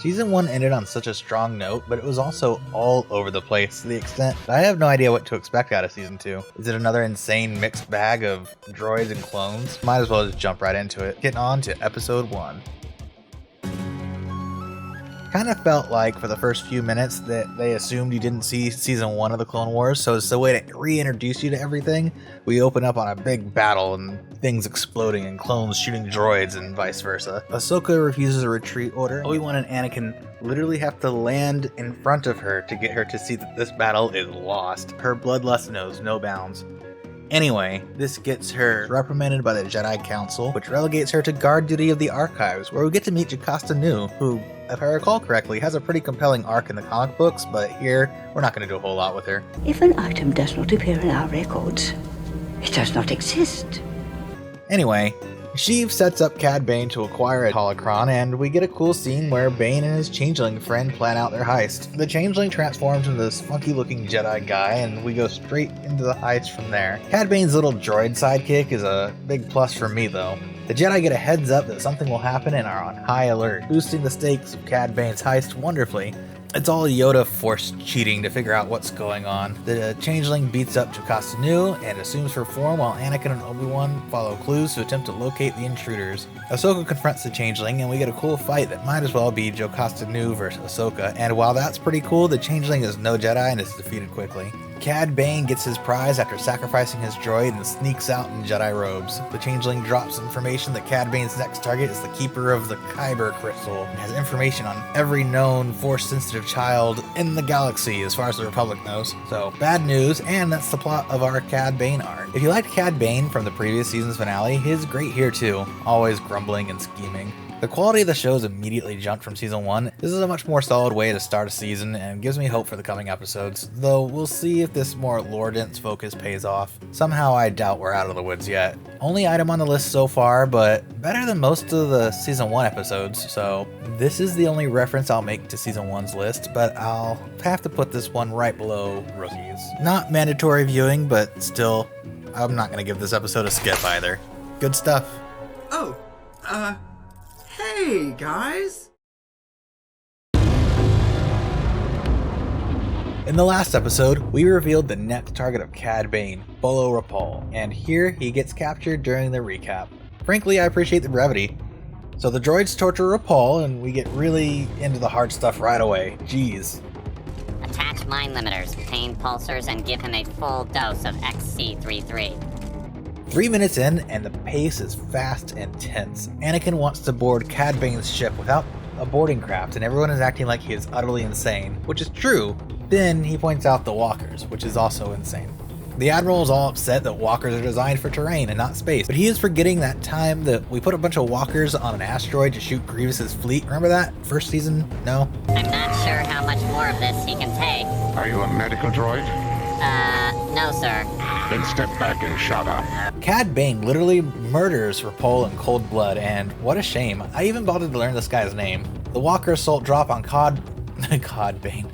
Season 1 ended on such a strong note, but it was also all over the place to the extent that I have no idea what to expect out of Season 2. Is it another insane mixed bag of droids and clones? Might as well just jump right into it. Getting on to Episode 1. Kind of felt like for the first few minutes that they assumed you didn't see Season 1 of the Clone Wars, so it's a way to reintroduce you to everything. We open up on a big battle and things exploding and clones shooting droids and vice versa. Ahsoka refuses a retreat order. Obi-Wan and Anakin literally have to land in front of her to get her to see that this battle is lost. Her bloodlust knows no bounds. Anyway, this gets her reprimanded by the Jedi Council, which relegates her to guard duty of the archives, where we get to meet Jocasta Nu, who, if I recall correctly, has a pretty compelling arc in the comic books, but here, we're not going to do a whole lot with her. If an item does not appear in our records, it does not exist. Anyway, Sheev sets up Cad Bane to acquire a holocron, and we get a cool scene where Bane and his changeling friend plan out their heist. The changeling transforms into this funky-looking Jedi guy, and we go straight into the heist from there. Cad Bane's little droid sidekick is a big plus for me, though. The Jedi get a heads up that something will happen and are on high alert, boosting the stakes of Cad Bane's heist wonderfully. It's all Yoda forced cheating to figure out what's going on. The changeling beats up Jocasta Nu and assumes her form while Anakin and Obi-Wan follow clues to attempt to locate the intruders. Ahsoka confronts the changeling and we get a cool fight that might as well be Jocasta Nu versus Ahsoka, and while that's pretty cool, the changeling is no Jedi and is defeated quickly. Cad Bane gets his prize after sacrificing his droid and sneaks out in Jedi robes. The changeling drops information that Cad Bane's next target is the keeper of the Kyber crystal and has information on every known Force-sensitive child in the galaxy as far as the Republic knows. So, bad news, and that's the plot of our Cad Bane arc. If you liked Cad Bane from the previous season's finale, he's great here too, always grumbling and scheming. The quality of the show has immediately jumped from Season 1. This is a much more solid way to start a season and gives me hope for the coming episodes, though we'll see if this more lore-dense focus pays off. Somehow I doubt we're out of the woods yet. Only item on the list so far, but better than most of the Season 1 episodes, so this is the only reference I'll make to Season 1's list, but I'll have to put this one right below Rookies. Not mandatory viewing, but still, I'm not going to give this episode a skip either. Good stuff. Oh, hey, guys! In the last episode, we revealed the next target of Cad Bane, Bolo Rapal, and here he gets captured during the recap. Frankly, I appreciate the brevity. So the droids torture Rapal, and we get really into the hard stuff right away. Jeez. Attach mind limiters, pain pulsers, and give him a full dose of XC33. 3 minutes in, and the pace is fast and tense. Anakin wants to board Cad Bane's ship without a boarding craft, and everyone is acting like he is utterly insane, which is true. Then he points out the walkers, which is also insane. The Admiral is all upset that walkers are designed for terrain and not space, but he is forgetting that time that we put a bunch of walkers on an asteroid to shoot Grievous's fleet. Remember that? First season? No? I'm not sure how much more of this he can take. Are you a medical droid? No, sir. Then step back and shut up. Cad Bane literally murders Rapal in cold blood, and what a shame. I even bothered to learn this guy's name. The Walker assault drop on Cad Bane.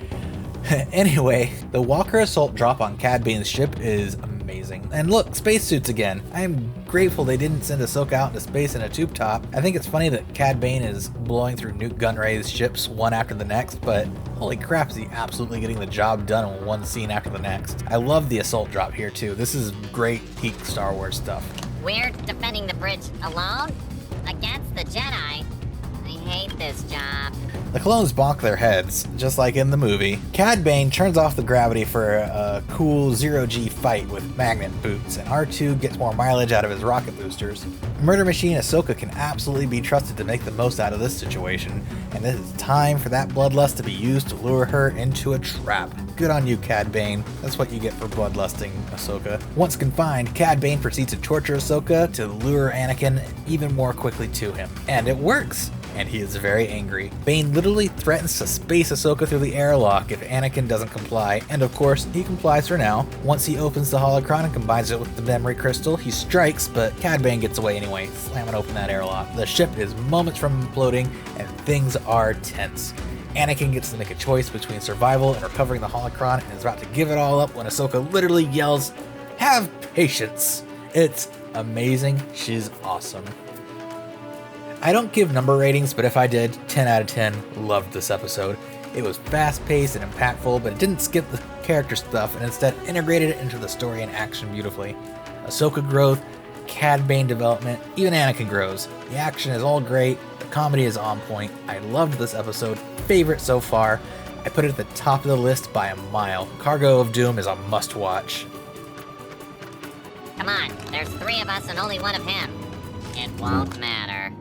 Anyway, the Walker assault drop on Cad Bane's ship is amazing. And look, spacesuits again. I am grateful they didn't send Ahsoka out into space in a tube top. I think it's funny that Cad Bane is blowing through Nute Gunray's ships one after the next, but holy crap, is he absolutely getting the job done in one scene after the next. I love the assault drop here too. This is great peak Star Wars stuff. We're defending the bridge alone? Against the Jedi? I hate this job. The clones bonk their heads, just like in the movie. Cad Bane turns off the gravity for a cool zero-G fight with magnet boots, and R2 gets more mileage out of his rocket boosters. Murder Machine Ahsoka can absolutely be trusted to make the most out of this situation, and this is time for that bloodlust to be used to lure her into a trap. Good on you, Cad Bane. That's what you get for bloodlusting Ahsoka. Once confined, Cad Bane proceeds to torture Ahsoka to lure Anakin even more quickly to him. And it works! And he is very angry. Bane literally threatens to space Ahsoka through the airlock if Anakin doesn't comply, and of course, he complies for now. Once he opens the holocron and combines it with the memory crystal, he strikes, but Cad Bane gets away anyway, slamming open that airlock. The ship is moments from imploding, and things are tense. Anakin gets to make a choice between survival and recovering the holocron, and is about to give it all up when Ahsoka literally yells, "Have patience!" It's amazing. She's awesome. I don't give number ratings, but if I did, 10 out of 10, loved this episode. It was fast-paced and impactful, but it didn't skip the character stuff and instead integrated it into the story and action beautifully. Ahsoka growth, Cad Bane development, even Anakin grows. The action is all great, the comedy is on point. I loved this episode, favorite so far. I put it at the top of the list by a mile. Cargo of Doom is a must-watch. Come on, there's 3 of us and only 1 of him. It won't matter.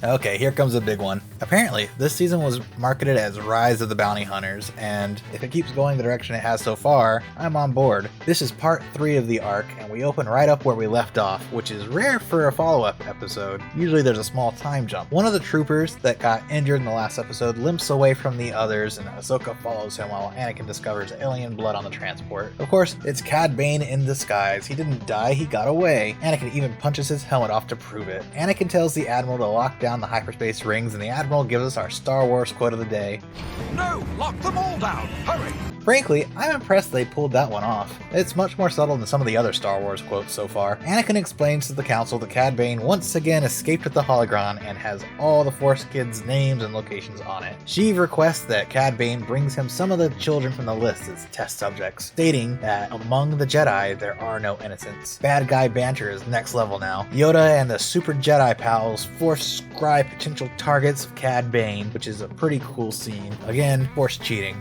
Okay, here comes a big one. Apparently, this season was marketed as Rise of the Bounty Hunters, and if it keeps going the direction it has so far, I'm on board. This is part 3 of the arc, and we open right up where we left off, which is rare for a follow-up episode. Usually there's a small time jump. One of the troopers that got injured in the last episode limps away from the others, and Ahsoka follows him while Anakin discovers alien blood on the transport. Of course, it's Cad Bane in disguise. He didn't die, he got away. Anakin even punches his helmet off to prove it. Anakin tells the Admiral to lock down the hyperspace rings, and the Admiral gives us our Star Wars quote of the day. No! Lock them all down! Hurry! Frankly, I'm impressed they pulled that one off. It's much more subtle than some of the other Star Wars quotes so far. Anakin explains to the Council that Cad Bane once again escaped with the Holocron and has all the Force kids' names and locations on it. Sheev requests that Cad Bane brings him some of the children from the list as test subjects, stating that among the Jedi there are no innocents. Bad guy banter is next level now. Yoda and the Super Jedi pals Force scry potential targets of Cad Bane, which is a pretty cool scene. Again, Force cheating.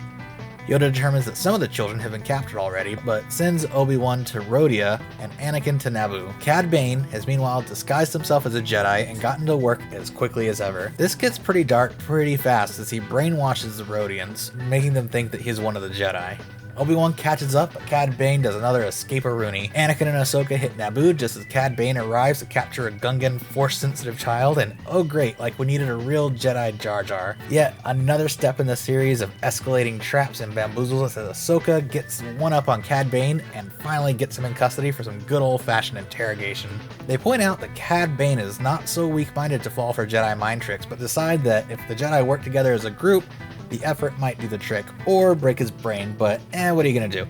Yoda determines that some of the children have been captured already, but sends Obi-Wan to Rhodia and Anakin to Naboo. Cad Bane has meanwhile disguised himself as a Jedi and gotten to work as quickly as ever. This gets pretty dark pretty fast as he brainwashes the Rhodians, making them think that he's one of the Jedi. Obi-Wan catches up, but Cad Bane does another escape-a-rooney. Anakin and Ahsoka hit Naboo just as Cad Bane arrives to capture a Gungan Force-sensitive child, and oh great, like we needed a real Jedi Jar Jar. Yet another step in the series of escalating traps and bamboozles as Ahsoka gets one up on Cad Bane and finally gets him in custody for some good old-fashioned interrogation. They point out that Cad Bane is not so weak-minded to fall for Jedi mind tricks, but decide that if the Jedi work together as a group, the effort might do the trick, or break his brain, but what are you gonna do?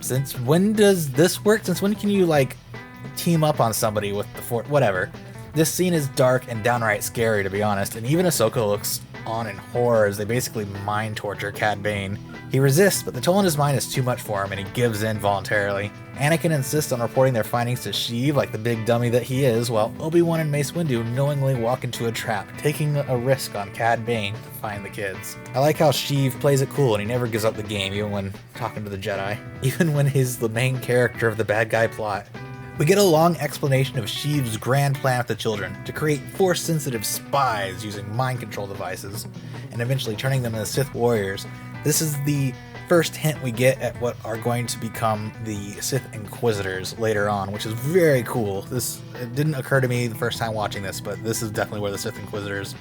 Since when does this work? Since when can you, like, team up on somebody with the Force? Whatever. This scene is dark and downright scary, to be honest, and even Ahsoka looks on in horror as they basically mind torture Cad Bane. He resists, but the toll on his mind is too much for him, and he gives in voluntarily. Anakin insists on reporting their findings to Sheev like the big dummy that he is, while Obi-Wan and Mace Windu knowingly walk into a trap, taking a risk on Cad Bane to find the kids. I like how Sheev plays it cool and he never gives up the game, even when talking to the Jedi. Even when he's the main character of the bad guy plot. We get a long explanation of Sheev's grand plan with the children, to create Force-sensitive spies using mind control devices, and eventually turning them into Sith warriors. This is the first hint we get at what are going to become the Sith Inquisitors later on, which is very cool. It didn't occur to me the first time watching this, but this is definitely where the Sith Inquisitors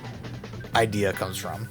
idea comes from.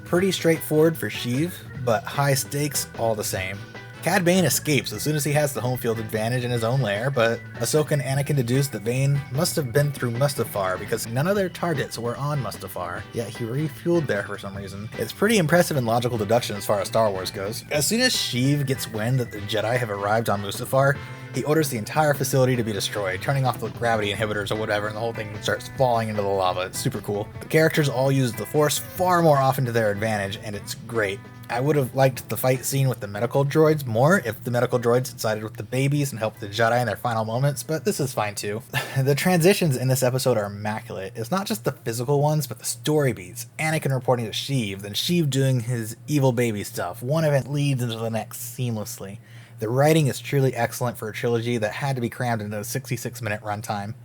Pretty straightforward for Sheev, but high stakes all the same. Cad Bane escapes as soon as he has the home field advantage in his own lair, but Ahsoka and Anakin deduce that Bane must have been through Mustafar because none of their targets were on Mustafar, yet he refueled there for some reason. It's pretty impressive and logical deduction as far as Star Wars goes. As soon as Sheev gets wind that the Jedi have arrived on Mustafar, he orders the entire facility to be destroyed, turning off the gravity inhibitors or whatever, and the whole thing starts falling into the lava. It's super cool. The characters all use the Force far more often to their advantage, and it's great. I would have liked the fight scene with the medical droids more if the medical droids had sided with the babies and helped the Jedi in their final moments, but this is fine too. The transitions in this episode are immaculate. It's not just the physical ones, but the story beats. Anakin reporting to Sheev, then Sheev doing his evil baby stuff. One event leads into the next seamlessly. The writing is truly excellent for a trilogy that had to be crammed into a 66-minute runtime.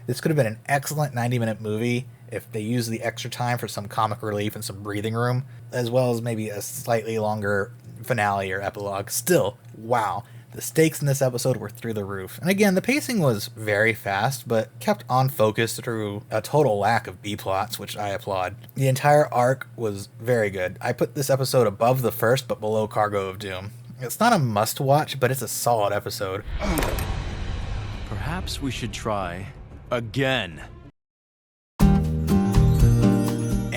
This could have been an excellent 90-minute movie if they used the extra time for some comic relief and some breathing room, as well as maybe a slightly longer finale or epilogue. Still, wow, the stakes in this episode were through the roof. And again, the pacing was very fast, but kept on focus through a total lack of B-plots, which I applaud. The entire arc was very good. I put this episode above the first, but below Cargo of Doom. It's not a must-watch, but it's a solid episode. Perhaps we should try again.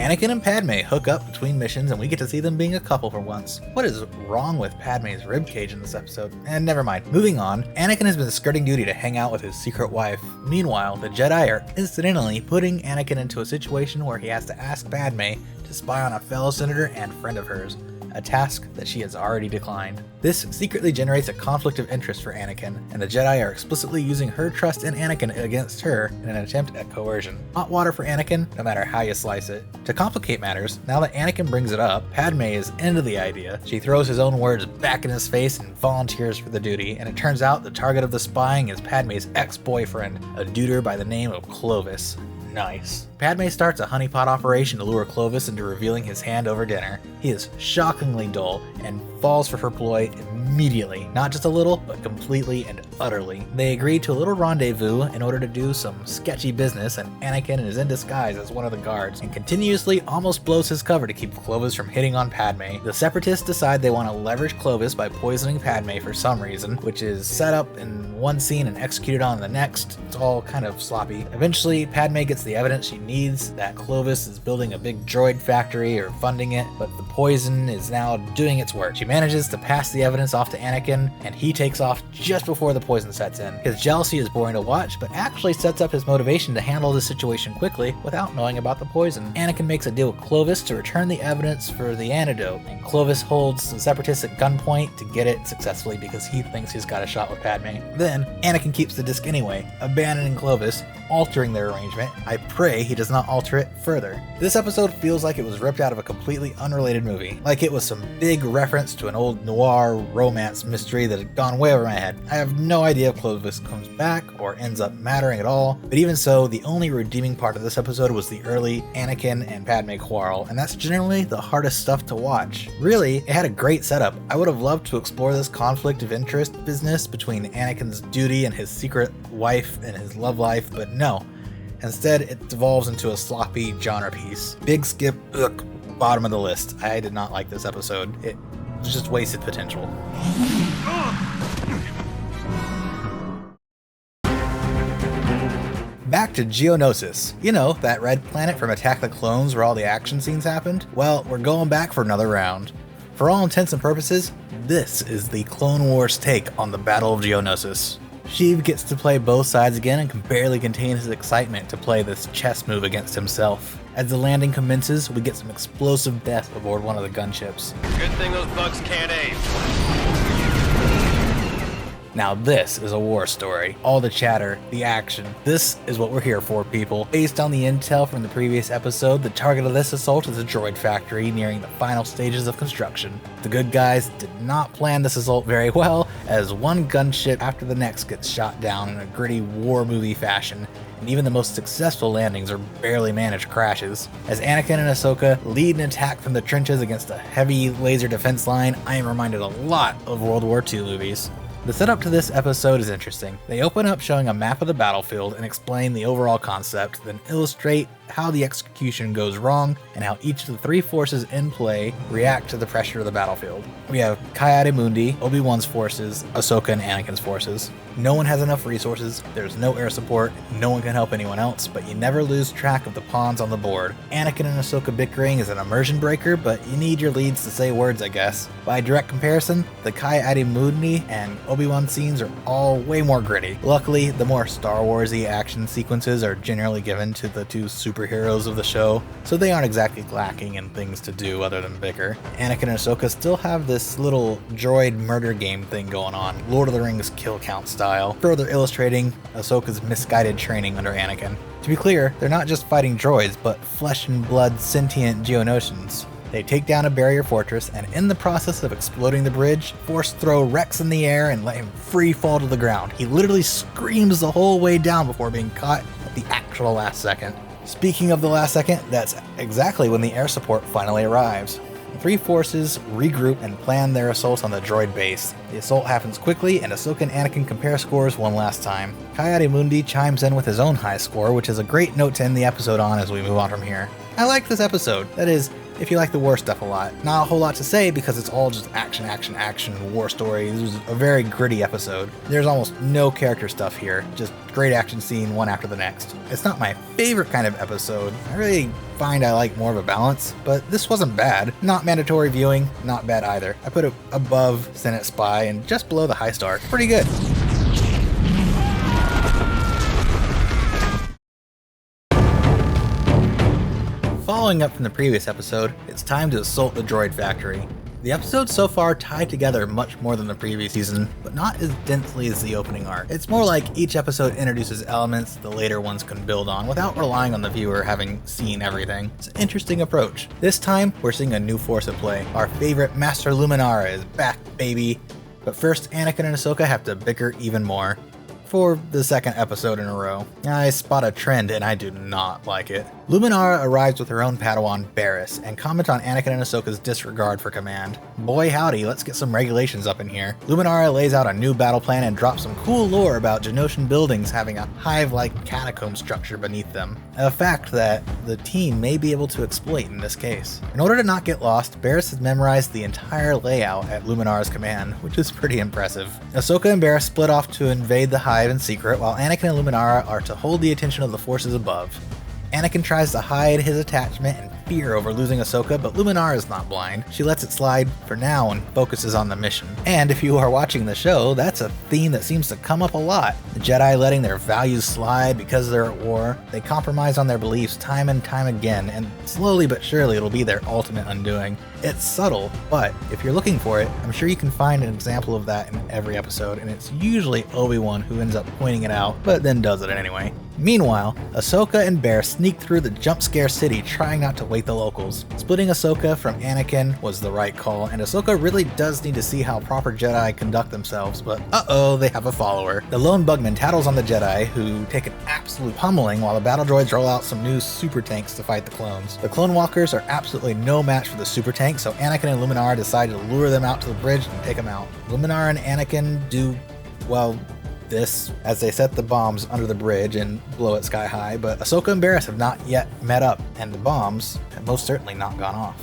Anakin and Padme hook up between missions and we get to see them being a couple for once. What is wrong with Padme's ribcage in this episode? And never mind. Moving on, Anakin has been skirting duty to hang out with his secret wife. Meanwhile, the Jedi are incidentally putting Anakin into a situation where he has to ask Padme to spy on a fellow senator and friend of hers, a task that she has already declined. This secretly generates a conflict of interest for Anakin, and the Jedi are explicitly using her trust in Anakin against her in an attempt at coercion. Hot water for Anakin, no matter how you slice it. To complicate matters, now that Anakin brings it up, Padme is into the idea. She throws his own words back in his face and volunteers for the duty, and it turns out the target of the spying is Padme's ex-boyfriend, a duder by the name of Clovis. Nice. Padme starts a honeypot operation to lure Clovis into revealing his hand over dinner. He is shockingly dull and falls for her ploy immediately, not just a little, but completely and utterly. They agree to a little rendezvous in order to do some sketchy business, and Anakin is in disguise as one of the guards and continuously almost blows his cover to keep Clovis from hitting on Padme. The Separatists decide they want to leverage Clovis by poisoning Padme for some reason, which is set up in one scene and executed on the next. It's all kind of sloppy. Eventually, Padme gets the evidence she needs that Clovis is building a big droid factory or funding it, but the poison is now doing its work. She manages to pass the evidence off to Anakin, and he takes off just before the poison sets in. His jealousy is boring to watch, but actually sets up his motivation to handle the situation quickly without knowing about the poison. Anakin makes a deal with Clovis to return the evidence for the antidote, and Clovis holds the Separatists at gunpoint to get it successfully because he thinks he's got a shot with Padme. Then, Anakin keeps the disc anyway, abandoning Clovis, altering their arrangement. I pray he does not alter it further. This episode feels like it was ripped out of a completely unrelated movie, like it was some big reference to an old noir romance mystery that had gone way over my head. I have no idea if Clovis comes back or ends up mattering at all, but even so, the only redeeming part of this episode was the early Anakin and Padme quarrel, and that's generally the hardest stuff to watch. Really, it had a great setup. I would have loved to explore this conflict of interest business between Anakin's duty and his secret wife and his love life, but no. Instead, it devolves into a sloppy genre piece. Big skip, bottom of the list. I did not like this episode. It just wasted potential. Back to Geonosis. You know, that red planet from Attack the Clones where all the action scenes happened? Well, we're going back for another round. For all intents and purposes, this is the Clone Wars take on the Battle of Geonosis. Sheev gets to play both sides again and can barely contain his excitement to play this chess move against himself. As the landing commences, we get some explosive death aboard one of the gunships. Good thing those bugs can't aim. Now this is a war story. All the chatter, the action. This is what we're here for, people. Based on the intel from the previous episode, the target of this assault is a droid factory nearing the final stages of construction. The good guys did not plan this assault very well, as one gunship after the next gets shot down in a gritty war movie fashion, and even the most successful landings are barely managed crashes. As Anakin and Ahsoka lead an attack from the trenches against a heavy laser defense line, I am reminded a lot of World War II movies. The setup to this episode is interesting. They open up showing a map of the battlefield and explain the overall concept, then illustrate how the execution goes wrong and how each of the three forces in play react to the pressure of the battlefield. We have Ki-Adi-Mundi, Obi-Wan's forces, Ahsoka and Anakin's forces. No one has enough resources, there's no air support, no one can help anyone else, but you never lose track of the pawns on the board. Anakin and Ahsoka bickering is an immersion breaker, but you need your leads to say words, I guess. By direct comparison, the Ki-Adi-Mundi and Obi-Wan scenes are all way more gritty. Luckily, the more Star Wars-y action sequences are generally given to the two superheroes of the show, so they aren't exactly lacking in things to do other than bicker. Anakin and Ahsoka still have this little droid murder game thing going on, Lord of the Rings kill count style, further illustrating Ahsoka's misguided training under Anakin. To be clear, they're not just fighting droids, but flesh and blood sentient Geonosians. They take down a barrier fortress, and in the process of exploding the bridge, force throw Rex in the air and let him free fall to the ground. He literally screams the whole way down before being caught at the actual last second. Speaking of the last second, that's exactly when the air support finally arrives. The three forces regroup and plan their assault on the droid base. The assault happens quickly, and Ahsoka and Anakin compare scores one last time. Ki-Adi-Mundi chimes in with his own high score, which is a great note to end the episode on as we move on from here. I like this episode. That is, if you like the war stuff a lot. Not a whole lot to say because it's all just action, action, action, war stories. It was a very gritty episode. There's almost no character stuff here, just great action scene one after the next. It's not my favorite kind of episode. I really find I like more of a balance, but this wasn't bad. Not mandatory viewing, not bad either. I put it above Senate Spy and just below the heist arc. Pretty good. Following up from the previous episode, it's time to assault the droid factory. The episodes so far tie together much more than the previous season, but not as densely as the opening arc. It's more like each episode introduces elements the later ones can build on without relying on the viewer having seen everything. It's an interesting approach. This time, we're seeing a new force at play. Our favorite Master Luminara is back, baby. But first, Anakin and Ahsoka have to bicker even more. For the second episode in a row. I spot a trend and I do not like it. Luminara arrives with her own Padawan, Barriss, and comment on Anakin and Ahsoka's disregard for command. Boy howdy, let's get some regulations up in here. Luminara lays out a new battle plan and drops some cool lore about Genoshan buildings having a hive-like catacomb structure beneath them. A fact that the team may be able to exploit in this case. In order to not get lost, Barriss has memorized the entire layout at Luminara's command, which is pretty impressive. Ahsoka and Barriss split off to invade the hive in secret, while Anakin and Luminara are to hold the attention of the forces above. Anakin tries to hide his attachment and fear over losing Ahsoka, but Luminara is not blind. She lets it slide for now and focuses on the mission. And if you are watching the show, that's a theme that seems to come up a lot. The Jedi letting their values slide because they're at war. They compromise on their beliefs time and time again, and slowly but surely it'll be their ultimate undoing. It's subtle, but if you're looking for it, I'm sure you can find an example of that in every episode, and it's usually Obi-Wan who ends up pointing it out, but then does it anyway. Meanwhile, Ahsoka and Barriss sneak through the jump scare city trying not to wake the locals. Splitting Ahsoka from Anakin was the right call, and Ahsoka really does need to see how proper Jedi conduct themselves, but uh-oh, they have a follower. The lone bugman tattles on the Jedi, who take an absolute pummeling while the battle droids roll out some new super tanks to fight the clones. The clone walkers are absolutely no match for the super tanks, so Anakin and Luminara decide to lure them out to the bridge and take them out. Luminara and Anakin do, well, this as they set the bombs under the bridge and blow it sky high, but Ahsoka and Barriss have not yet met up, and the bombs have most certainly not gone off.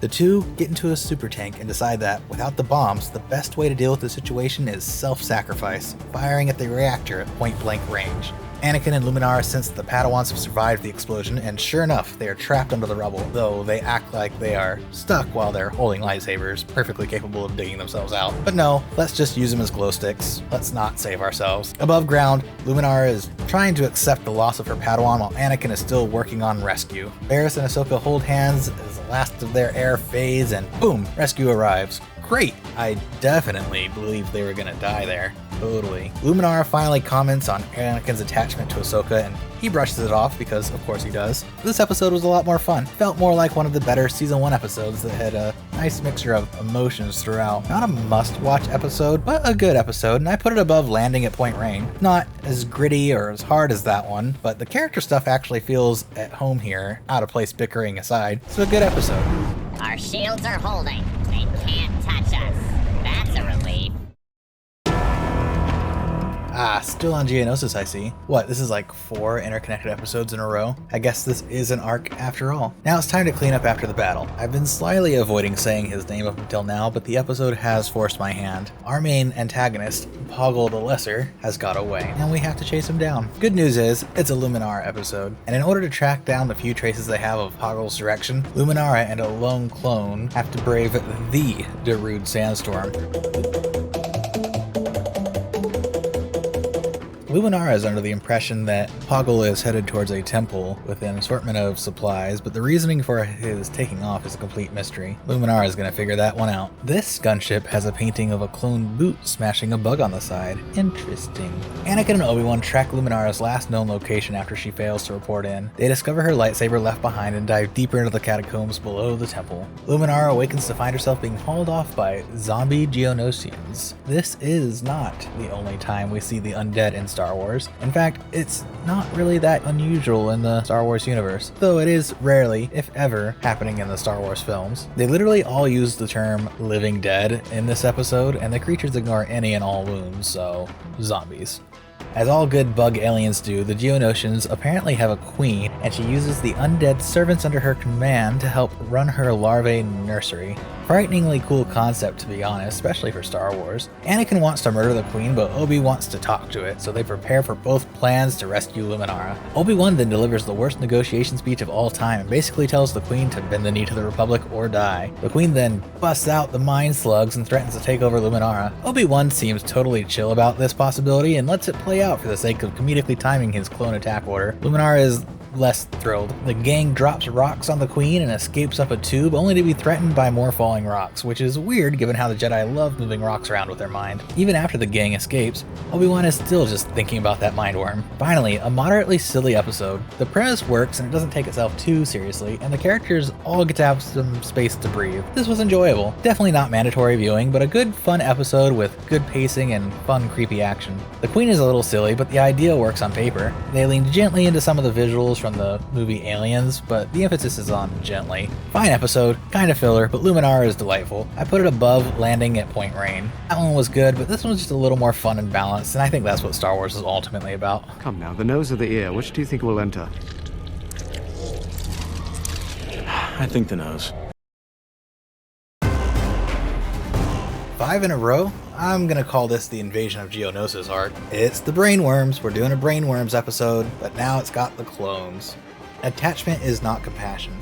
The two get into a super tank and decide that, without the bombs, the best way to deal with the situation is self-sacrifice, firing at the reactor at point-blank range. Anakin and Luminara sense that the Padawans have survived the explosion, and sure enough, they are trapped under the rubble, though they act like they are stuck while they're holding lightsabers, perfectly capable of digging themselves out. But no, let's just use them as glow sticks. Let's not save ourselves. Above ground, Luminara is trying to accept the loss of her Padawan while Anakin is still working on rescue. Barriss and Ahsoka hold hands as the last of their air fades, and boom, rescue arrives. Great! I definitely believed they were gonna die there. Totally. Luminara finally comments on Anakin's attachment to Ahsoka, and he brushes it off because, of course, he does. This episode was a lot more fun. Felt more like one of the better Season 1 episodes that had a nice mixture of emotions throughout. Not a must-watch episode, but a good episode, and I put it above Landing at Point Rain. Not as gritty or as hard as that one, but the character stuff actually feels at home here, out of place bickering aside. It's a good episode. Our shields are holding. They can't touch us. That's a relief. Ah, still on Geonosis, I see. What, this is like 4 interconnected episodes in a row? I guess this is an arc after all. Now it's time to clean up after the battle. I've been slyly avoiding saying his name up until now, but the episode has forced my hand. Our main antagonist, Poggle the Lesser, has got away, and we have to chase him down. Good news is, it's a Luminara episode, and in order to track down the few traces they have of Poggle's direction, Luminara and a lone clone have to brave the Darude Sandstorm. Luminara is under the impression that Poggle is headed towards a temple with an assortment of supplies, but the reasoning for his taking off is a complete mystery. Luminara is going to figure that one out. This gunship has a painting of a clone boot smashing a bug on the side. Interesting. Anakin and Obi-Wan track Luminara's last known location after she fails to report in. They discover her lightsaber left behind and dive deeper into the catacombs below the temple. Luminara awakens to find herself being hauled off by zombie Geonosians. This is not the only time we see the undead in Star Wars. In fact, it's not really that unusual in the Star Wars universe, though it is rarely, if ever, happening in the Star Wars films. They literally all use the term living dead in this episode, and the creatures ignore any and all wounds, so zombies. As all good bug aliens do, the Geonosians apparently have a queen, and she uses the undead servants under her command to help run her larvae nursery. Frighteningly cool concept, to be honest, especially for Star Wars. Anakin wants to murder the queen, but Obi wants to talk to it, so they prepare for both plans to rescue Luminara. Obi-Wan then delivers the worst negotiation speech of all time and basically tells the queen to bend the knee to the Republic or die. The queen then busts out the mind slugs and threatens to take over Luminara. Obi-Wan seems totally chill about this possibility and lets it play out for the sake of comedically timing his clone attack order. Luminara is less thrilled. The gang drops rocks on the queen and escapes up a tube, only to be threatened by more falling rocks, which is weird given how the Jedi love moving rocks around with their mind. Even after the gang escapes, Obi-Wan is still just thinking about that mind worm. Finally, a moderately silly episode. The premise works and it doesn't take itself too seriously, and the characters all get to have some space to breathe. This was enjoyable. Definitely not mandatory viewing, but a good fun episode with good pacing and fun creepy action. The queen is a little silly, but the idea works on paper. They lean gently into some of the visuals from the movie Aliens, but the emphasis is on gently. Fine episode, kind of filler, but Luminara is delightful. I put it above Landing at Point Rain. That one was good, but this one's just a little more fun and balanced, and I think that's what Star Wars is ultimately about. Come now, the nose or the ear, which do you think will enter? I think the nose. 5 in a row? I'm gonna call this the Invasion of Geonosis arc. It's the Brainworms. We're doing a Brainworms episode, but now it's got the clones. Attachment is not compassion.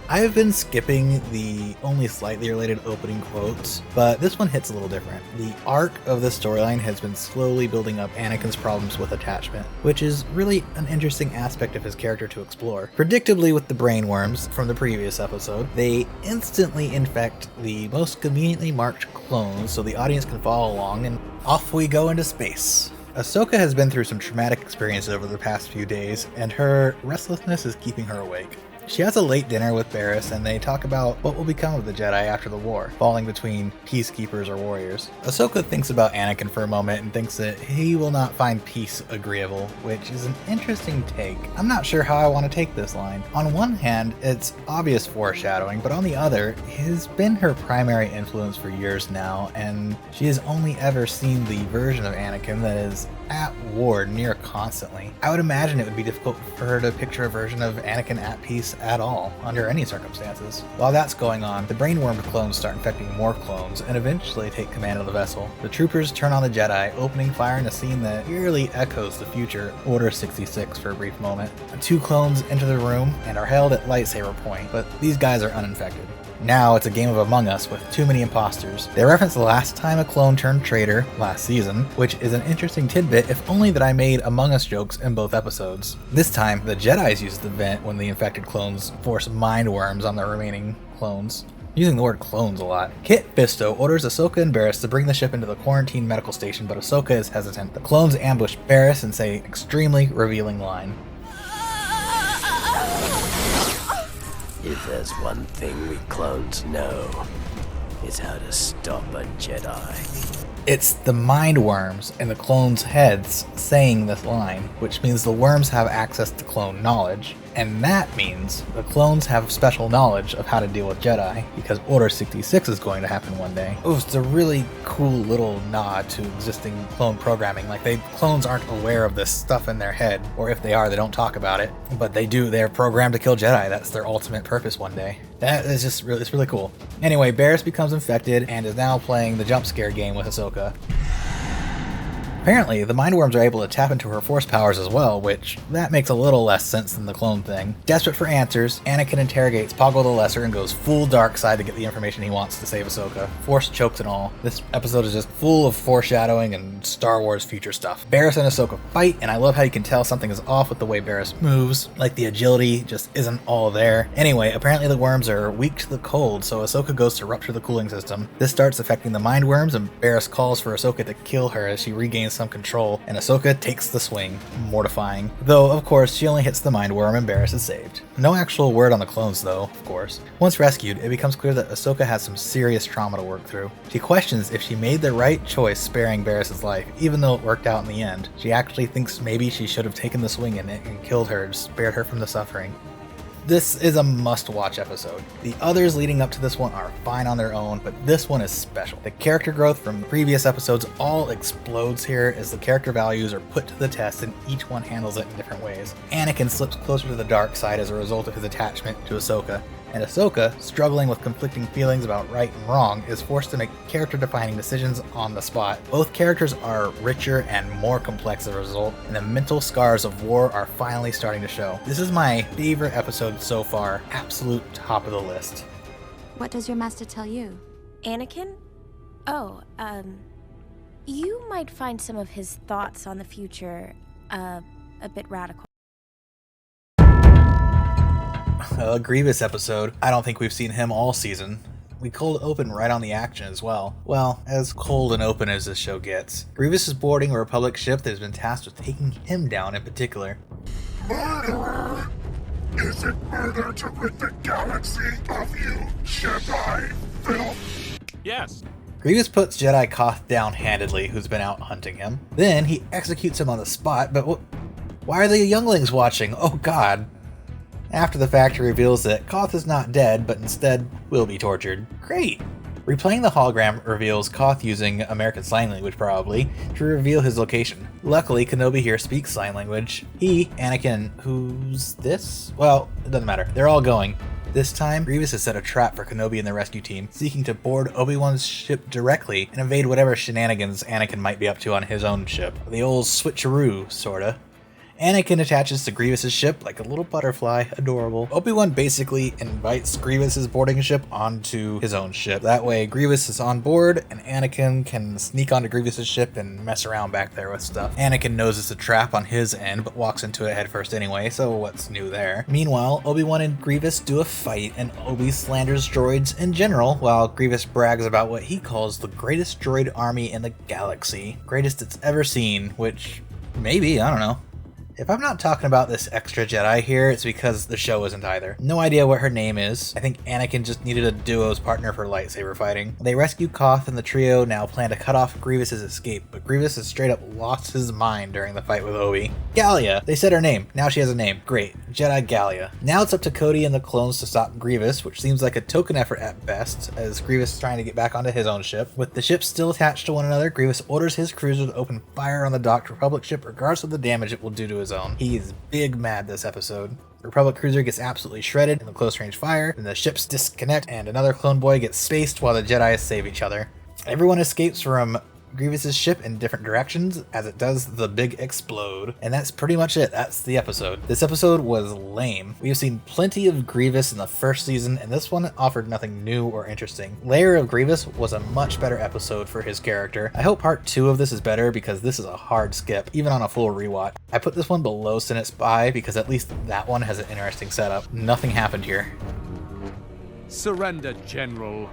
I've been skipping the only slightly related opening quotes, but this one hits a little different. The arc of this storyline has been slowly building up Anakin's problems with attachment, which is really an interesting aspect of his character to explore. Predictably, with the Brainworms from the previous episode, they instantly infect the most conveniently marked clones so the audience can follow along, and off we go into space. Ahsoka has been through some traumatic experiences over the past few days, and her restlessness is keeping her awake. She has a late dinner with Barriss, and they talk about what will become of the Jedi after the war, falling between peacekeepers or warriors. Ahsoka thinks about Anakin for a moment and thinks that he will not find peace agreeable, which is an interesting take. I'm not sure how I want to take this line. On one hand, it's obvious foreshadowing, but on the other, he's been her primary influence for years now, and she has only ever seen the version of Anakin that is at war near constantly. I would imagine it would be difficult for her to picture a version of Anakin at peace at all, under any circumstances. While that's going on, the brainworm clones start infecting more clones and eventually take command of the vessel. The troopers turn on the Jedi, opening fire in a scene that eerily echoes the future Order 66 for a brief moment. 2 clones enter the room and are held at lightsaber point, but these guys are uninfected. Now it's a game of Among Us with too many imposters. They reference the last time a clone turned traitor, last season, which is an interesting tidbit if only that I made Among Us jokes in both episodes. This time, the Jedis use the vent when the infected clones force mind worms on the remaining clones. Using the word clones a lot. Kit Fisto orders Ahsoka and Barriss to bring the ship into the quarantine medical station, but Ahsoka is hesitant. The clones ambush Barriss and say an extremely revealing line. If there's one thing we clones know, it's how to stop a Jedi. It's the mind worms in the clones' heads saying this line, which means the worms have access to clone knowledge. And that means the clones have special knowledge of how to deal with Jedi, because Order 66 is going to happen one day. Oh, it's a really cool little nod to existing clone programming. Like, clones aren't aware of this stuff in their head, or if they are, they don't talk about it. But they do, they're programmed to kill Jedi. That's their ultimate purpose one day. That is just really, it's really cool. Anyway, Barriss becomes infected and is now playing the jump scare game with Ahsoka. Apparently, the mindworms are able to tap into her force powers as well, which that makes a little less sense than the clone thing. Desperate for answers, Anakin interrogates Poggle the Lesser and goes full dark side to get the information he wants to save Ahsoka. Force chokes and all. This episode is just full of foreshadowing and Star Wars future stuff. Barriss and Ahsoka fight, and I love how you can tell something is off with the way Barriss moves. Like, the agility just isn't all there. Anyway, apparently the worms are weak to the cold, so Ahsoka goes to rupture the cooling system. This starts affecting the mindworms, and Barriss calls for Ahsoka to kill her as she regains some control, and Ahsoka takes the swing. Mortifying. Though, of course, she only hits the mindworm and Barriss is saved. No actual word on the clones, though, of course. Once rescued, it becomes clear that Ahsoka has some serious trauma to work through. She questions if she made the right choice sparing Barriss' life, even though it worked out in the end. She actually thinks maybe she should have taken the swing in it and killed her, spared her from the suffering. This is a must-watch episode. The others leading up to this one are fine on their own, but this one is special. The character growth from previous episodes all explodes here as the character values are put to the test and each one handles it in different ways. Anakin slips closer to the dark side as a result of his attachment to Ahsoka, and Ahsoka, struggling with conflicting feelings about right and wrong, is forced to make character-defining decisions on the spot. Both characters are richer and more complex as a result, and the mental scars of war are finally starting to show. This is my favorite episode so far, absolute top of the list. What does your master tell you? Anakin? Oh, you might find some of his thoughts on the future, a bit radical. A Grievous episode. I don't think we've seen him all season. We cold open right on the action as well. Well, as cold and open as this show gets. Grievous is boarding a Republic ship that has been tasked with taking him down in particular. Murderer! Is it murder to rid the galaxy of you, Jedi filth? Yes. Grievous puts Jedi Koth down handedly, who's been out hunting him. Then he executes him on the spot, but why are the younglings watching? Oh god. After the fact, he reveals that Koth is not dead, but instead will be tortured. Great! Replaying the hologram reveals Koth using American Sign Language, probably, to reveal his location. Luckily, Kenobi here speaks sign language. He, Anakin, who's this? Well, it doesn't matter. They're all going. This time, Grievous has set a trap for Kenobi and the rescue team, seeking to board Obi-Wan's ship directly and evade whatever shenanigans Anakin might be up to on his own ship. The old switcheroo, sorta. Anakin attaches to Grievous' ship like a little butterfly, adorable. Obi-Wan basically invites Grievous' boarding ship onto his own ship. That way Grievous is on board and Anakin can sneak onto Grievous' ship and mess around back there with stuff. Anakin knows it's a trap on his end, but walks into it headfirst anyway, so what's new there? Meanwhile, Obi-Wan and Grievous do a fight, and Obi slanders droids in general, while Grievous brags about what he calls the greatest droid army in the galaxy. Greatest it's ever seen, which, maybe, I don't know. If I'm not talking about this extra Jedi here, it's because the show isn't either. No idea what her name is. I think Anakin just needed a duo's partner for lightsaber fighting. They rescue Koth, and the trio now plan to cut off Grievous' escape, but Grievous has straight up lost his mind during the fight with Obi. Gallia! They said her name. Now she has a name. Great. Jedi Gallia. Now it's up to Cody and the clones to stop Grievous, which seems like a token effort at best, as Grievous is trying to get back onto his own ship. With the ships still attached to one another, Grievous orders his cruiser to open fire on the docked Republic ship regardless of the damage it will do to his own. He is big mad this episode. The Republic cruiser gets absolutely shredded in the close range fire, and the ships disconnect, and another clone boy gets spaced while the Jedi save each other. Everyone escapes from Grievous' ship in different directions as it does the big explode. And that's pretty much it. That's the episode. This episode was lame. We have seen plenty of Grievous in the first season, and this one offered nothing new or interesting. Lair of Grievous was a much better episode for his character. I hope part 2 of this is better because this is a hard skip, even on a full rewatch. I put this one below Senate Spy because at least that one has an interesting setup. Nothing happened here. Surrender, General.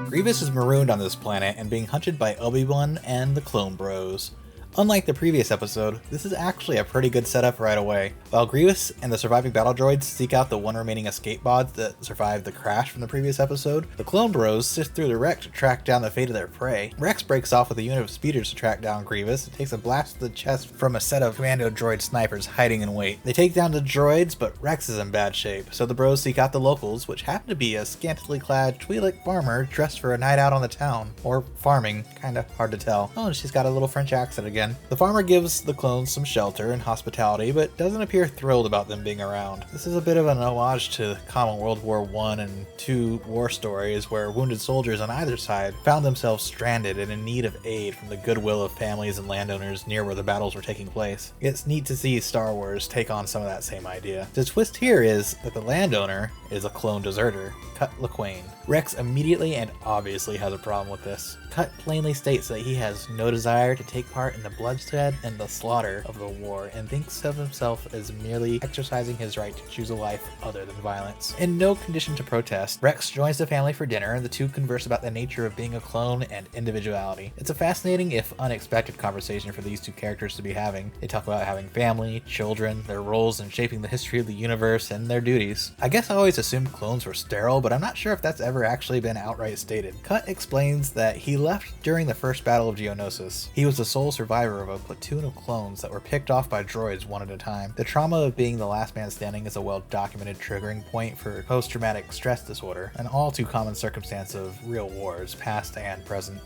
Grievous is marooned on this planet and being hunted by Obi-Wan and the Clone Bros. Unlike the previous episode, this is actually a pretty good setup right away. While Grievous and the surviving battle droids seek out the one remaining escape pods that survived the crash from the previous episode, the Clone Bros sift through the wreck to track down the fate of their prey. Rex breaks off with a unit of speeders to track down Grievous and takes a blast to the chest from a set of commando droid snipers hiding in wait. They take down the droids, but Rex is in bad shape, so the bros seek out the locals, which happen to be a scantily clad Twi'lek farmer dressed for a night out on the town. Or farming, kinda hard to tell. Oh, and she's got a little French accent again. The farmer gives the clones some shelter and hospitality, but doesn't appear thrilled about them being around. This is a bit of an homage to common World War I and II war stories where wounded soldiers on either side found themselves stranded and in need of aid from the goodwill of families and landowners near where the battles were taking place. It's neat to see Star Wars take on some of that same idea. The twist here is that the landowner is a clone deserter, Cut LaQuaine. Rex immediately and obviously has a problem with this. Cut plainly states that he has no desire to take part in the bloodshed and the slaughter of the war, and thinks of himself as merely exercising his right to choose a life other than violence. In no condition to protest, Rex joins the family for dinner, and the two converse about the nature of being a clone and individuality. It's a fascinating, if unexpected, conversation for these two characters to be having. They talk about having family, children, their roles in shaping the history of the universe, and their duties. I guess I always assumed clones were sterile, but I'm not sure if that's ever actually been outright stated. Cut explains that he left during the first battle of Geonosis. He was the sole survivor survivor of a platoon of clones that were picked off by droids one at a time. The trauma of being the last man standing is a well-documented triggering point for post-traumatic stress disorder, an all too common circumstance of real wars, past and present.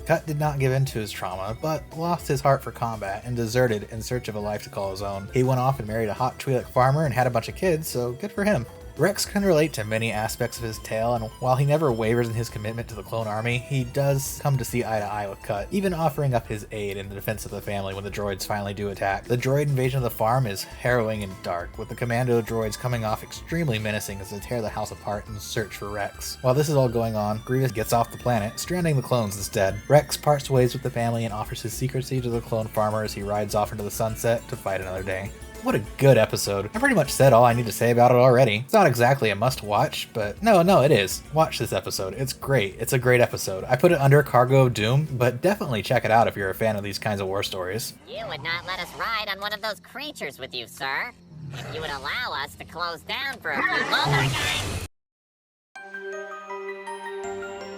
Cut did not give in to his trauma, but lost his heart for combat and deserted in search of a life to call his own. He went off and married a hot Twi'lek farmer and had a bunch of kids, so good for him. Rex can relate to many aspects of his tale, and while he never wavers in his commitment to the clone army, he does come to see eye to eye with Cut, even offering up his aid in the defense of the family when the droids finally do attack. The droid invasion of the farm is harrowing and dark, with the commando droids coming off extremely menacing as they tear the house apart in search for Rex. While this is all going on, Grievous gets off the planet, stranding the clones instead. Rex parts ways with the family and offers his secrecy to the clone farmer as he rides off into the sunset to fight another day. What a good episode. I pretty much said all I need to say about it already. It's not exactly a must-watch, but no, it is. Watch this episode. It's great. It's a great episode. I put it under Cargo of Doom, but definitely check it out if you're a fan of these kinds of war stories. You would not let us ride on one of those creatures with you, sir. If you would allow us to close down for a few moments.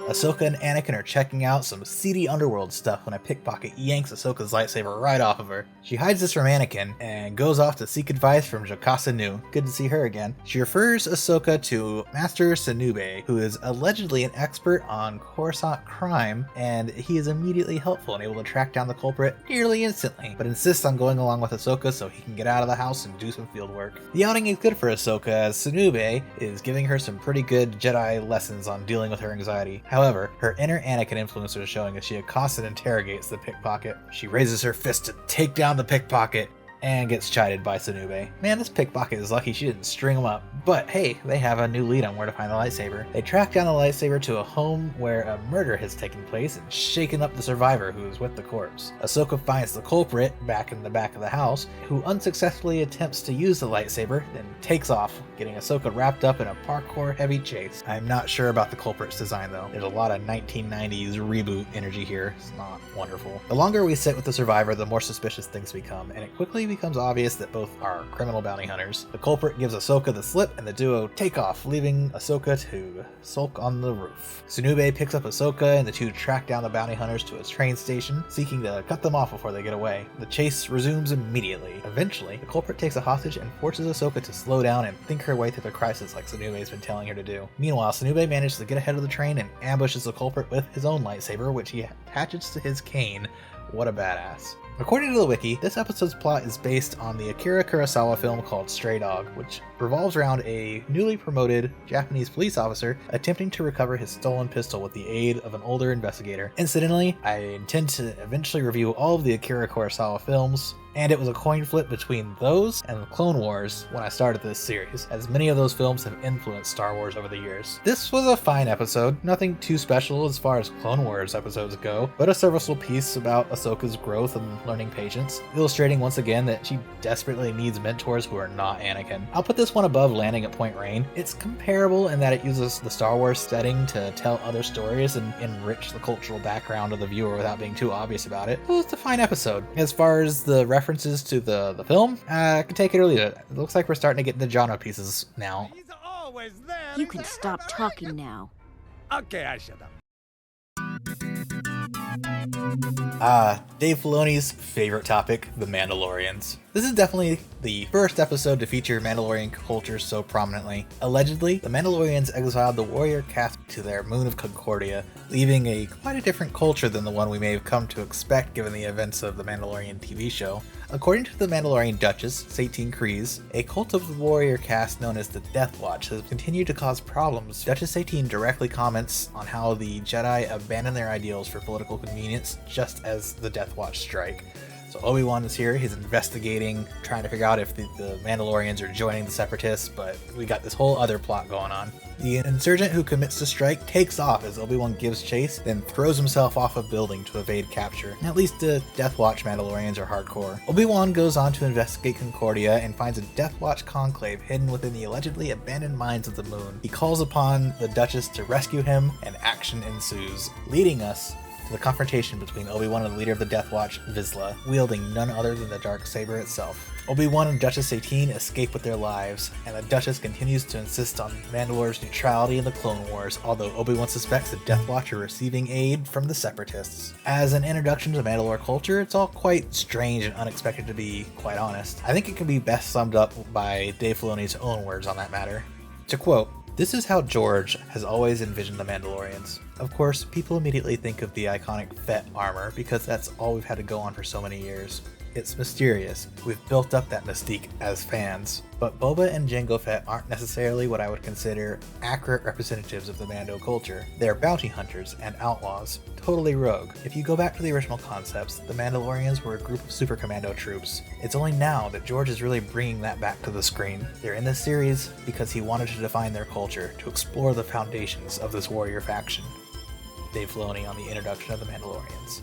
Ahsoka and Anakin are checking out some seedy underworld stuff when a pickpocket yanks Ahsoka's lightsaber right off of her. She hides this from Anakin and goes off to seek advice from Jocasta Nu. Good to see her again. She refers Ahsoka to Master Senube, who is allegedly an expert on Coruscant crime, and he is immediately helpful and able to track down the culprit nearly instantly, but insists on going along with Ahsoka so he can get out of the house and do some field work. The outing is good for Ahsoka as Senube is giving her some pretty good Jedi lessons on dealing with her anxiety. However, her inner Anakin influence is showing as she accosts and interrogates the pickpocket. She raises her fist to take down the pickpocket and gets chided by Senube. Man, this pickpocket is lucky she didn't string him up. But hey, they have a new lead on where to find the lightsaber. They track down the lightsaber to a home where a murder has taken place and shaken up the survivor who is with the corpse. Ahsoka finds the culprit back in the back of the house, who unsuccessfully attempts to use the lightsaber, then takes off, getting Ahsoka wrapped up in a parkour-heavy chase. I'm not sure about the culprit's design though. There's a lot of 1990s reboot energy here. It's not wonderful. The longer we sit with the survivor, the more suspicious things become, and it quickly becomes obvious that both are criminal bounty hunters. The culprit gives Ahsoka the slip, and the duo take off, leaving Ahsoka to sulk on the roof. Senube picks up Ahsoka, and the two track down the bounty hunters to a train station, seeking to cut them off before they get away. The chase resumes immediately. Eventually, the culprit takes a hostage and forces Ahsoka to slow down and think her way through the crisis like Senube's been telling her to do. Meanwhile, Senube manages to get ahead of the train and ambushes the culprit with his own lightsaber, which he attaches to his cane. What a badass. According to the wiki, this episode's plot is based on the Akira Kurosawa film called Stray Dog, which revolves around a newly promoted Japanese police officer attempting to recover his stolen pistol with the aid of an older investigator. Incidentally, I intend to eventually review all of the Akira Kurosawa films, and it was a coin flip between those and the Clone Wars when I started this series, as many of those films have influenced Star Wars over the years. This was a fine episode, nothing too special as far as Clone Wars episodes go, but a serviceable piece about Ahsoka's growth and learning patience, illustrating once again that she desperately needs mentors who are not Anakin. I'll put this one above Landing at Point Rain. It's comparable in that it uses the Star Wars setting to tell other stories and enrich the cultural background of the viewer without being too obvious about it. Well, it's a fine episode. As far as the references to the film, I can take it or leave it. It looks like we're starting to get into genre pieces now. He's always there. You can stop talking now. Okay, I shut up. Dave Filoni's favorite topic, the Mandalorians. This is definitely the first episode to feature Mandalorian culture so prominently. Allegedly, the Mandalorians exiled the warrior caste to their moon of Concordia, leaving quite a different culture than the one we may have come to expect given the events of the Mandalorian TV show. According to the Mandalorian Duchess, Satine Kryze, a cult of the warrior caste known as the Death Watch has continued to cause problems. Duchess Satine directly comments on how the Jedi abandon their ideals for political convenience just as the Death Watch strike. So Obi-Wan is here, he's investigating, trying to figure out if the Mandalorians are joining the Separatists, but we got this whole other plot going on. The insurgent who commits the strike takes off as Obi-Wan gives chase, then throws himself off a building to evade capture. At least the Death Watch Mandalorians are hardcore. Obi-Wan goes on to investigate Concordia and finds a Death Watch conclave hidden within the allegedly abandoned mines of the moon. He calls upon the Duchess to rescue him, and action ensues, leading us to the confrontation between Obi-Wan and the leader of the Death Watch, Vizsla, wielding none other than the Darksaber itself. Obi-Wan and Duchess 18 escape with their lives, and the Duchess continues to insist on Mandalore's neutrality in the Clone Wars, although Obi-Wan suspects the Death Watch are receiving aid from the Separatists. As an introduction to Mandalore culture, it's all quite strange and unexpected, to be quite honest. I think it can be best summed up by Dave Filoni's own words on that matter. To quote, "This is how George has always envisioned the Mandalorians. Of course, people immediately think of the iconic Fett armor because that's all we've had to go on for so many years. It's mysterious. We've built up that mystique as fans. But Boba and Jango Fett aren't necessarily what I would consider accurate representatives of the Mando culture. They're bounty hunters and outlaws, totally rogue. If you go back to the original concepts, the Mandalorians were a group of super commando troops. It's only now that George is really bringing that back to the screen. They're in this series because he wanted to define their culture, to explore the foundations of this warrior faction." Dave Filoni on the introduction of the Mandalorians.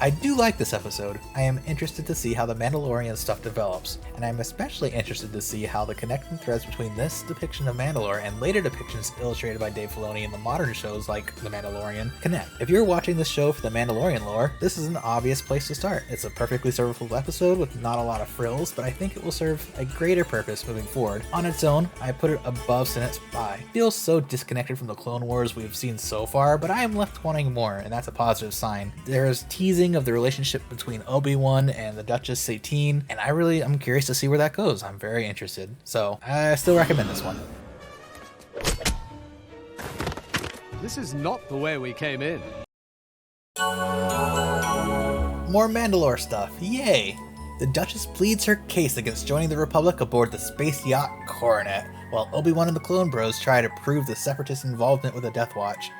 I do like this episode. I am interested to see how the Mandalorian stuff develops, and I'm especially interested to see how the connecting threads between this depiction of Mandalore and later depictions illustrated by Dave Filoni in the modern shows like The Mandalorian connect. If you're watching this show for the Mandalorian lore, this is an obvious place to start. It's a perfectly serviceable episode with not a lot of frills, but I think it will serve a greater purpose moving forward. On its own, I put it above Senate's Spy. It feels so disconnected from the Clone Wars we've seen so far, but I am left wanting more, and that's a positive sign. There's teasing of the relationship between Obi-Wan and the Duchess 18, and I'm curious to see where that goes. I'm very interested. So, I still recommend this one. This is not the way we came in. More Mandalore stuff, yay! The Duchess pleads her case against joining the Republic aboard the space yacht Coronet, while Obi-Wan and the Clone Bros try to prove the Separatist involvement with the Death Watch.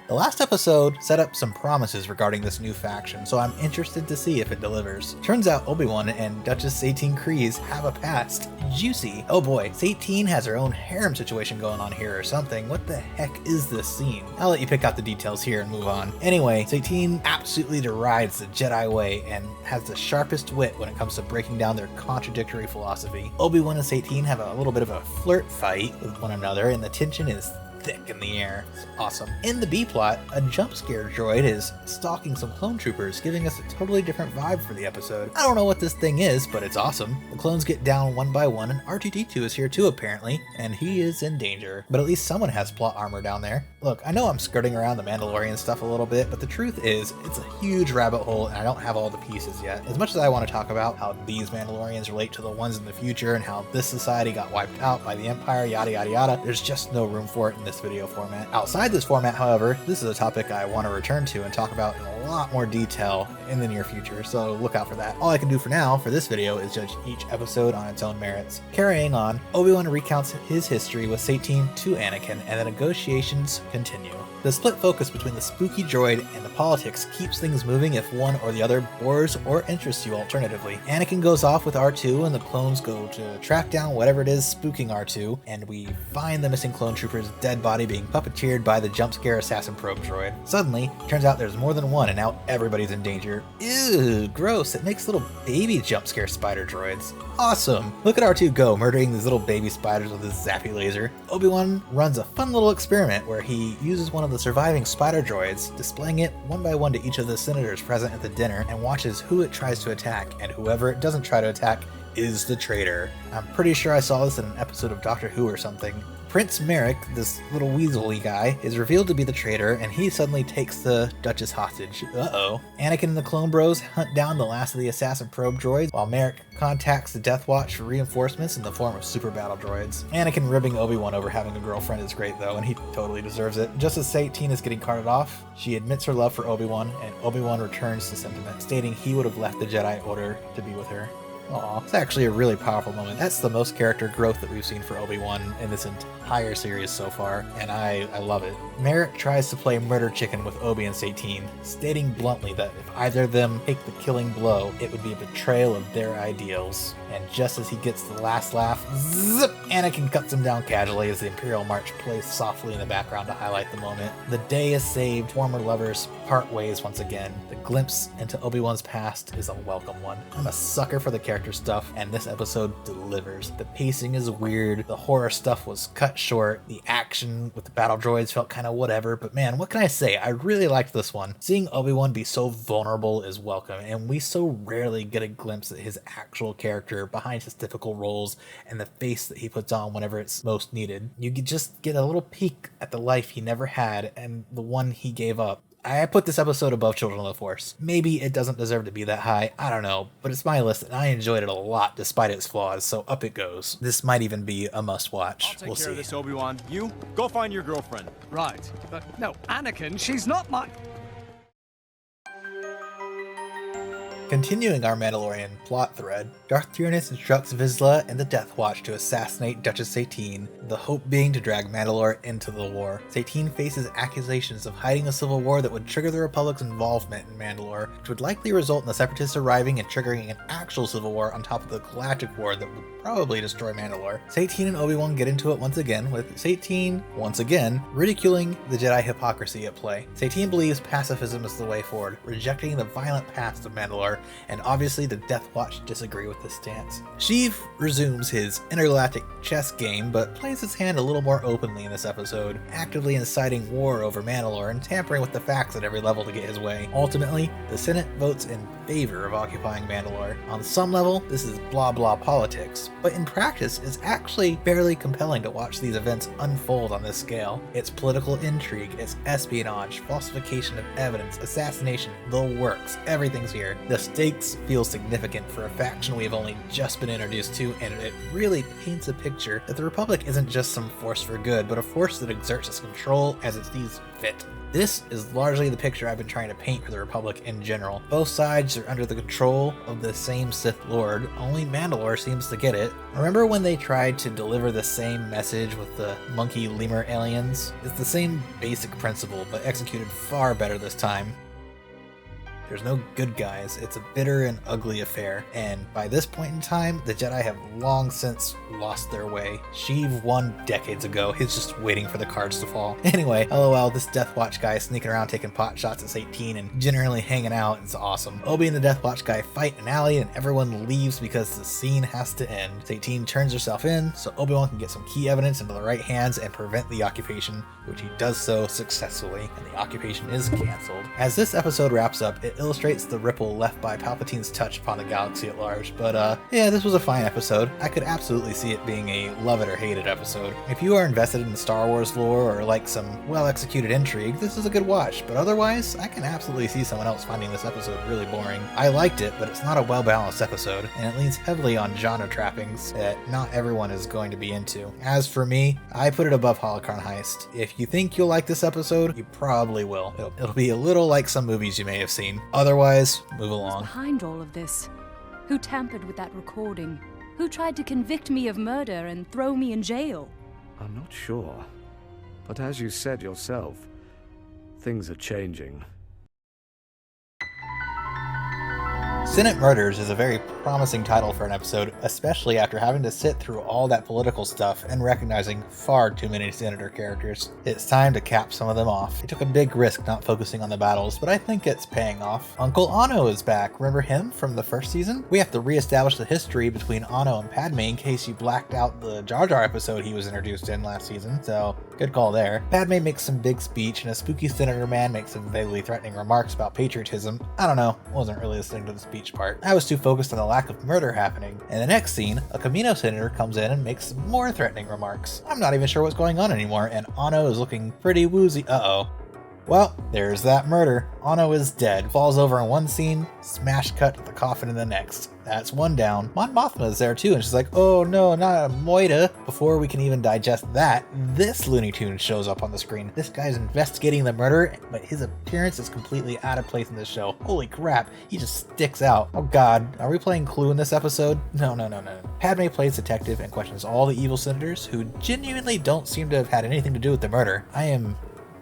The last episode set up some promises regarding this new faction, so I'm interested to see if it delivers. Turns out Obi-Wan and Duchess 18 Kryze have a past. Juicy. Oh boy, 18 has her own harem situation going on here or something. What the heck is this scene? I'll let you pick out the details here and move on. Anyway, 18 absolutely derides the Jedi way and has the sharpest wit when it comes to breaking down their contradictory philosophy. Obi-Wan and 18 have a little bit of a flirt fight with one another, and the tension is thick in the air. It's awesome. In the B-plot, a jump scare droid is stalking some clone troopers, giving us a totally different vibe for the episode. I don't know what this thing is, but it's awesome. The clones get down one by one, and R2-D2 is here too apparently, and he is in danger. But at least someone has plot armor down there. Look, I know I'm skirting around the Mandalorian stuff a little bit, but the truth is, it's a huge rabbit hole, and I don't have all the pieces yet. As much as I want to talk about how these Mandalorians relate to the ones in the future, and how this society got wiped out by the Empire, yada yada yada, there's just no room for it in this video format. Outside this format, however, this is a topic I want to return to and talk about in a lot more detail in the near future, so look out for that. All I can do for now, for this video, is judge each episode on its own merits. Carrying on, Obi-Wan recounts his history with Satine to Anakin, and the negotiations continue. The split focus between the spooky droid and the politics keeps things moving if one or the other bores or interests you alternatively. Anakin goes off with R2 and the clones go to track down whatever it is spooking R2, and we find the missing clone trooper's dead body being puppeteered by the jump scare assassin probe droid. Suddenly, turns out there's more than one and now everybody's in danger. Ew, gross, it makes little baby jump scare spider droids. Awesome! Look at R2 go, murdering these little baby spiders with his zappy laser. Obi-Wan runs a fun little experiment where he uses one of the surviving spider droids, displaying it one by one to each of the senators present at the dinner, and watches who it tries to attack, and whoever it doesn't try to attack is the traitor. I'm pretty sure I saw this in an episode of Doctor Who or something. Prince Merrick, this little weaselly guy, is revealed to be the traitor, and he suddenly takes the Duchess hostage. Uh-oh. Anakin and the Clone Bros hunt down the last of the assassin probe droids, while Merrick contacts the Death Watch for reinforcements in the form of super battle droids. Anakin ribbing Obi-Wan over having a girlfriend is great though, and he totally deserves it. Just as Satine is getting carted off, she admits her love for Obi-Wan, and Obi-Wan returns to sentiment, stating he would have left the Jedi Order to be with her. Aw, it's actually a really powerful moment. That's the most character growth that we've seen for Obi-Wan in this entire series so far, and I love it. Merrick tries to play murder chicken with Obi and Satine, stating bluntly that if either of them take the killing blow, it would be a betrayal of their ideals. and just as he gets the last laugh, zip, Anakin cuts him down casually as the Imperial March plays softly in the background to highlight the moment. The day is saved, former lovers part ways once again. The glimpse into Obi-Wan's past is a welcome one. I'm a sucker for the character stuff, and this episode delivers. The pacing is weird, the horror stuff was cut short, the action with the battle droids felt kind of whatever, but man, what can I say? I really liked this one. Seeing Obi-Wan be so vulnerable is welcome, and we so rarely get a glimpse at his actual character behind his typical roles and the face that he puts on whenever it's most needed. You just get a little peek at the life he never had and the one he gave up. I put this episode above Children of the Force. Maybe it doesn't deserve to be that high, I don't know, but it's my list and I enjoyed it a lot despite its flaws, so up it goes. This might even be a must-watch. I'll take We'll care see. of this, Obi-Wan. You, go find your girlfriend. Right. No, Anakin, she's not my... Continuing our Mandalorian plot thread, Darth Tyrannus instructs Vizsla and the Death Watch to assassinate Duchess Satine, the hope being to drag Mandalore into the war. Satine faces accusations of hiding a civil war that would trigger the Republic's involvement in Mandalore, which would likely result in the Separatists arriving and triggering an actual civil war on top of the Galactic War that would probably destroy Mandalore. Satine and Obi-Wan get into it once again, with Satine, once again, ridiculing the Jedi hypocrisy at play. Satine believes pacifism is the way forward, rejecting the violent past of Mandalore, and obviously the Death Watch disagree with this stance. Sheev resumes his intergalactic chess game, but plays his hand a little more openly in this episode, actively inciting war over Mandalore and tampering with the facts at every level to get his way. Ultimately, the Senate votes in favor of occupying Mandalore. On some level, this is blah blah politics, but in practice, it's actually fairly compelling to watch these events unfold on this scale. It's political intrigue, it's espionage, falsification of evidence, assassination, the works, everything's here. The stakes feel significant for a faction we have only just been introduced to, and it really paints a picture that the Republic isn't just some force for good, but a force that exerts its control as it sees fit. This is largely the picture I've been trying to paint for the Republic in general. Both sides are under the control of the same Sith Lord, only Mandalore seems to get it. Remember when they tried to deliver the same message with the monkey lemur aliens? It's the same basic principle, but executed far better this time. There's no good guys, it's a bitter and ugly affair, and by this point in time, the Jedi have long since lost their way. Sheev won decades ago, he's just waiting for the cards to fall. Anyway, lol, this Death Watch guy sneaking around taking pot shots at Satine and generally hanging out is awesome. Obi and the Death Watch guy fight in an alley and everyone leaves because the scene has to end. Satine turns herself in so Obi-Wan can get some key evidence into the right hands and prevent the occupation, which he does so successfully, and the occupation is cancelled. As this episode wraps up, it illustrates the ripple left by Palpatine's touch upon the galaxy at large, but yeah, this was a fine episode. I could absolutely see it being a love it or hate it episode. If you are invested in the Star Wars lore or like some well-executed intrigue, this is a good watch, but otherwise, I can absolutely see someone else finding this episode really boring. I liked it, but it's not a well-balanced episode, and it leans heavily on genre trappings that not everyone is going to be into. As for me, I put it above Holocron Heist. If you think you'll like this episode, you probably will. It'll be a little like some movies you may have seen. Otherwise, move along. Who's behind all of this? Who tampered with that recording? Who tried to convict me of murder and throw me in jail? I'm not sure. But as you said yourself, things are changing. Senate Murders is a very promising title for an episode, especially after having to sit through all that political stuff and recognizing far too many senator characters. It's time to cap some of them off. It took a big risk not focusing on the battles, but I think it's paying off. Uncle Anno is back. Remember him from the first season? We have to reestablish the history between Anno and Padme in case you blacked out the Jar Jar episode he was introduced in last season, so good call there. Padme makes some big speech and a spooky senator man makes some vaguely threatening remarks about patriotism. I don't know, wasn't really listening to the speech part. I was too focused on the lack of murder happening. In the next scene, a Camino senator comes in and makes some more threatening remarks. I'm not even sure what's going on anymore, and Anno is looking pretty woozy. Uh-oh. Well, there's that murder. Anno is dead, falls over in one scene, smash cut to the coffin in the next. That's one down. Mon Mothma is there too, and she's like, oh no, not a Moida. Before we can even digest that, this Looney Tune shows up on the screen. This guy's investigating the murder, but his appearance is completely out of place in this show. Holy crap, he just sticks out. Oh god, are we playing Clue in this episode? No. Padme plays detective and questions all the evil senators who genuinely don't seem to have had anything to do with the murder. I am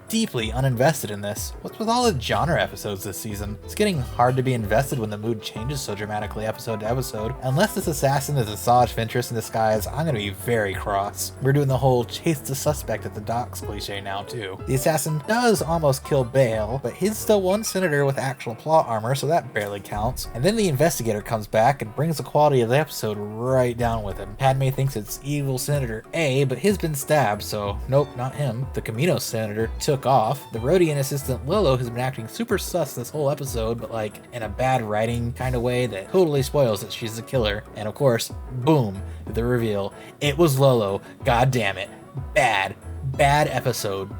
deeply uninvested in this. What's with all the genre episodes this season? It's getting hard to be invested when the mood changes so dramatically episode to episode. Unless this assassin is Asajj Ventress in disguise, I'm gonna be very cross. We're doing the whole chase the suspect at the docks cliche now too. The assassin does almost kill Bale, but he's still one senator with actual plot armor, so that barely counts. And then the investigator comes back and brings the quality of the episode right down with him. Padme thinks it's evil Senator A, but he's been stabbed, so nope, not him. The Camino senator took off. The Rodian assistant Lolo has been acting super sus this whole episode, but like in a bad writing kind of way that totally spoils that she's the killer. And of course, boom, the reveal. It was Lolo. God damn it. Bad episode.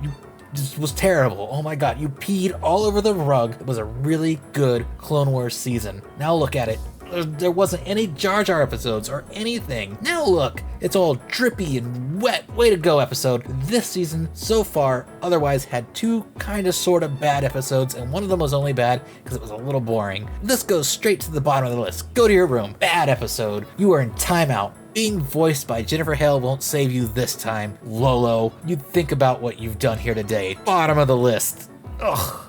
This was terrible. Oh my god, you peed all over the rug. It was a really good Clone Wars season. Now look at it. There wasn't any Jar Jar episodes or anything. Now look, it's all drippy and wet. Way to go, episode. This season, so far, otherwise had two kind of sort of bad episodes, and one of them was only bad because it was a little boring. This goes straight to the bottom of the list. Go to your room. Bad episode. You are in timeout. Being voiced by Jennifer Hale won't save you this time. Lolo, you think about what you've done here today. Bottom of the list. Ugh.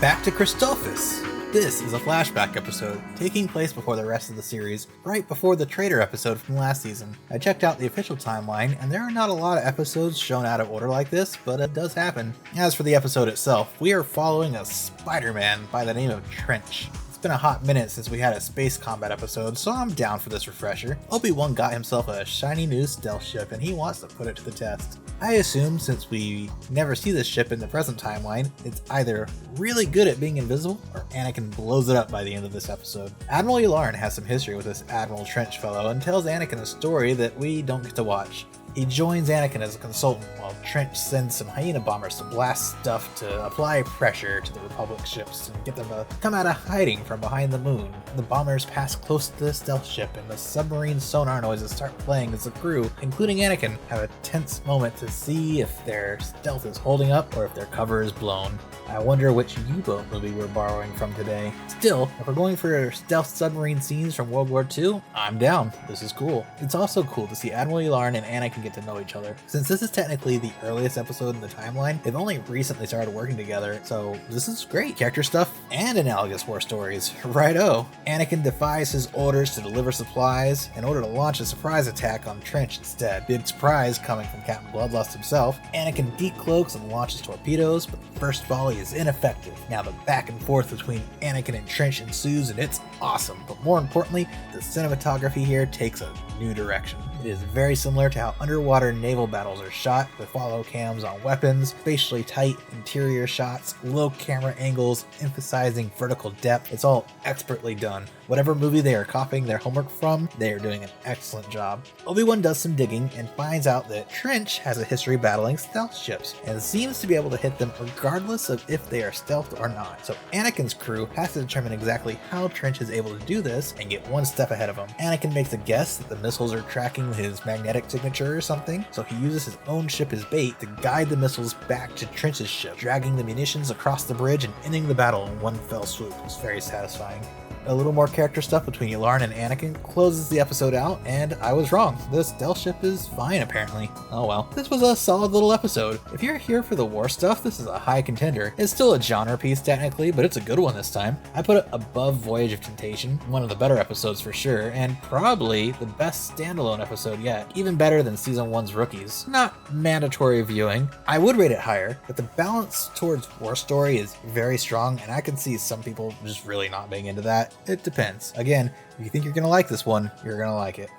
Back to Christophus. This is a flashback episode, taking place before the rest of the series, right before the traitor episode from last season. I checked out the official timeline, and there are not a lot of episodes shown out of order like this, but it does happen. As for the episode itself, we are following a Spider-Man by the name of Trench. It's been a hot minute since we had a space combat episode, so I'm down for this refresher. Obi-Wan got himself a shiny new stealth ship, and he wants to put it to the test. I assume since we never see this ship in the present timeline, it's either really good at being invisible, or Anakin blows it up by the end of this episode. Admiral Yularen has some history with this Admiral Trench fellow and tells Anakin a story that we don't get to watch. He joins Anakin as a consultant while Trench sends some hyena bombers to blast stuff to apply pressure to the Republic ships and get them to come out of hiding from behind the moon. The bombers pass close to the stealth ship and the submarine sonar noises start playing as the crew, including Anakin, have a tense moment to see if their stealth is holding up or if their cover is blown. I wonder which U-boat movie we're borrowing from today. Still, if we're going for stealth submarine scenes from World War II, I'm down. This is cool. It's also cool to see Admiral Yularen and Anakin get to know each other. Since this is technically the earliest episode in the timeline, they've only recently started working together, so this is great. Character stuff and analogous war stories. Righto. Anakin defies his orders to deliver supplies in order to launch a surprise attack on Trench instead. Big surprise coming from Captain Bloodlust himself. Anakin decloaks and launches torpedoes, but the first volley is ineffective. Now the back and forth between Anakin and Trench ensues, and it's awesome. But more importantly, the cinematography here takes a new direction. It is very similar to how underwater naval battles are shot, with follow cams on weapons, spatially tight interior shots, low camera angles, emphasizing vertical depth. It's all expertly done. Whatever movie they are copying their homework from, they are doing an excellent job. Obi-Wan does some digging and finds out that Trench has a history battling stealth ships, and seems to be able to hit them regardless of if they are stealthed or not. So Anakin's crew has to determine exactly how Trench is able to do this and get one step ahead of him. Anakin makes a guess that the missiles are tracking his magnetic signature or something, so he uses his own ship as bait to guide the missiles back to Trench's ship, dragging the munitions across the bridge and ending the battle in one fell swoop. It's very satisfying. A little more character stuff between Yularen and Anakin closes the episode out, and I was wrong. The stealth ship is fine, apparently. Oh well. This was a solid little episode. If you're here for the war stuff, this is a high contender. It's still a genre piece technically, but it's a good one this time. I put it above Voyage of Temptation, one of the better episodes for sure, and probably the best standalone episode yet. Even better than Season 1's Rookies. Not mandatory viewing. I would rate it higher, but the balance towards war story is very strong, and I can see some people just really not being into that. It depends. Again, if you think you're gonna like this one, you're gonna like it.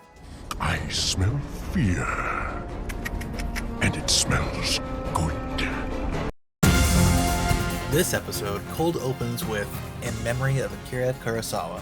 I smell fear. And it smells good. This episode cold opens with In Memory of Akira Kurosawa.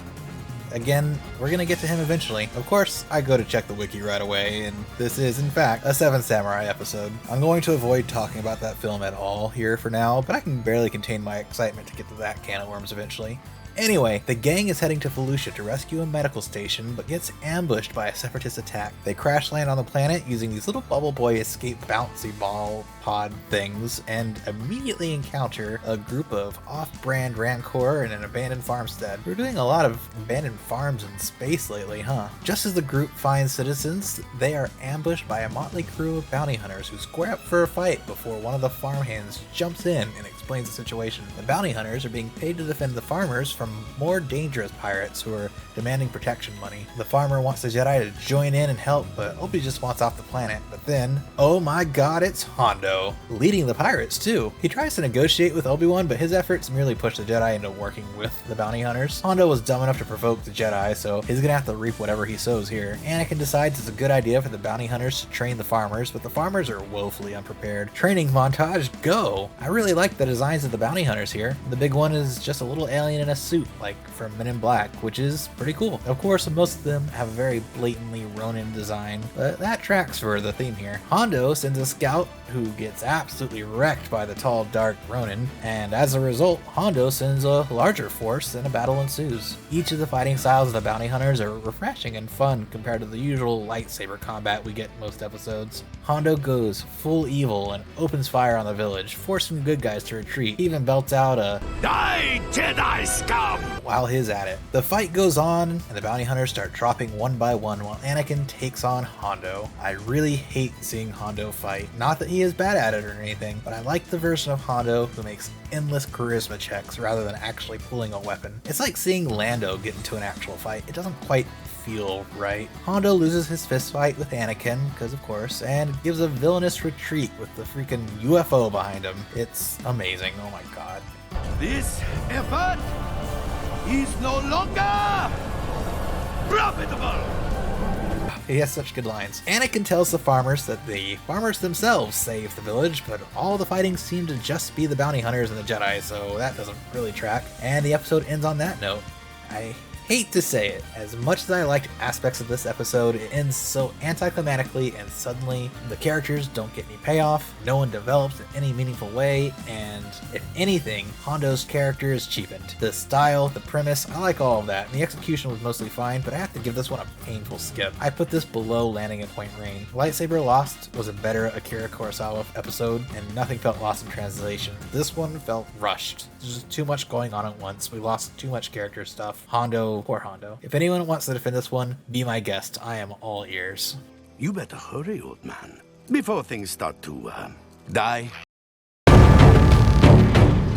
Again, we're gonna get to him eventually. Of course, I go to check the wiki right away, and this is, in fact, a Seven Samurai episode. I'm going to avoid talking about that film at all here for now, but I can barely contain my excitement to get to that can of worms eventually. Anyway, the gang is heading to Felucia to rescue a medical station, but gets ambushed by a separatist attack. They crash land on the planet using these little Bubble Boy escape bouncy ball pod things, and immediately encounter a group of off-brand Rancor and an abandoned farmstead. We're doing a lot of abandoned farms in space lately, huh? Just as the group finds citizens, they are ambushed by a motley crew of bounty hunters who square up for a fight before one of the farmhands jumps in and explains the situation. The bounty hunters are being paid to defend the farmers from more dangerous pirates who are demanding protection money. The farmer wants the Jedi to join in and help, but Obi just wants off the planet. But then, oh my god, it's Hondo, leading the pirates too. He tries to negotiate with Obi-Wan, but his efforts merely push the Jedi into working with the bounty hunters. Hondo was dumb enough to provoke the Jedi, so he's gonna have to reap whatever he sows here. Anakin decides it's a good idea for the bounty hunters to train the farmers, but the farmers are woefully unprepared. Training montage, go! I really like the designs of the bounty hunters here. The big one is just a little alien in a suit, like from Men in Black, which is pretty cool. Of course, most of them have a very blatantly Ronin design, but that tracks for the theme here. Hondo sends a scout who gets absolutely wrecked by the tall, dark Ronin, and as a result, Hondo sends a larger force and a battle ensues. Each of the fighting styles of the bounty hunters are refreshing and fun compared to the usual lightsaber combat we get in most episodes. Hondo goes full evil and opens fire on the village, forcing the good guys to retreat. He even belts out a "Die, Jedi scum!" while he's at it. The fight goes on, and the bounty hunters start dropping one by one while Anakin takes on Hondo. I really hate seeing Hondo fight. Not that he is bad at it or anything, but I like the version of Hondo who makes endless charisma checks rather than actually pulling a weapon. It's like seeing Lando get into an actual fight. It doesn't quite feel right. Hondo loses his fist fight with Anakin, because of course, and gives a villainous retreat with the freaking UFO behind him. It's amazing. Oh my god. This effort is no longer profitable! He has such good lines. Anakin tells the farmers that the farmers themselves saved the village, but all the fighting seemed to just be the bounty hunters and the Jedi, so that doesn't really track. And the episode ends on that note. I hate to say it, as much as I liked aspects of this episode, it ends so anticlimactically, and suddenly the characters don't get any payoff, no one develops in any meaningful way, and if anything, Hondo's character is cheapened. The style, the premise, I like all of that, and the execution was mostly fine, but I have to give this one a painful skip. I put this below Landing at Point Rain. Lightsaber Lost was a better Akira Kurosawa episode, and nothing felt lost in translation. This one felt rushed. There's just too much going on at once. We lost too much character stuff. Hondo, poor Hondo. If anyone wants to defend this one, be my guest. I am all ears. You better hurry, old man, before things start to, die.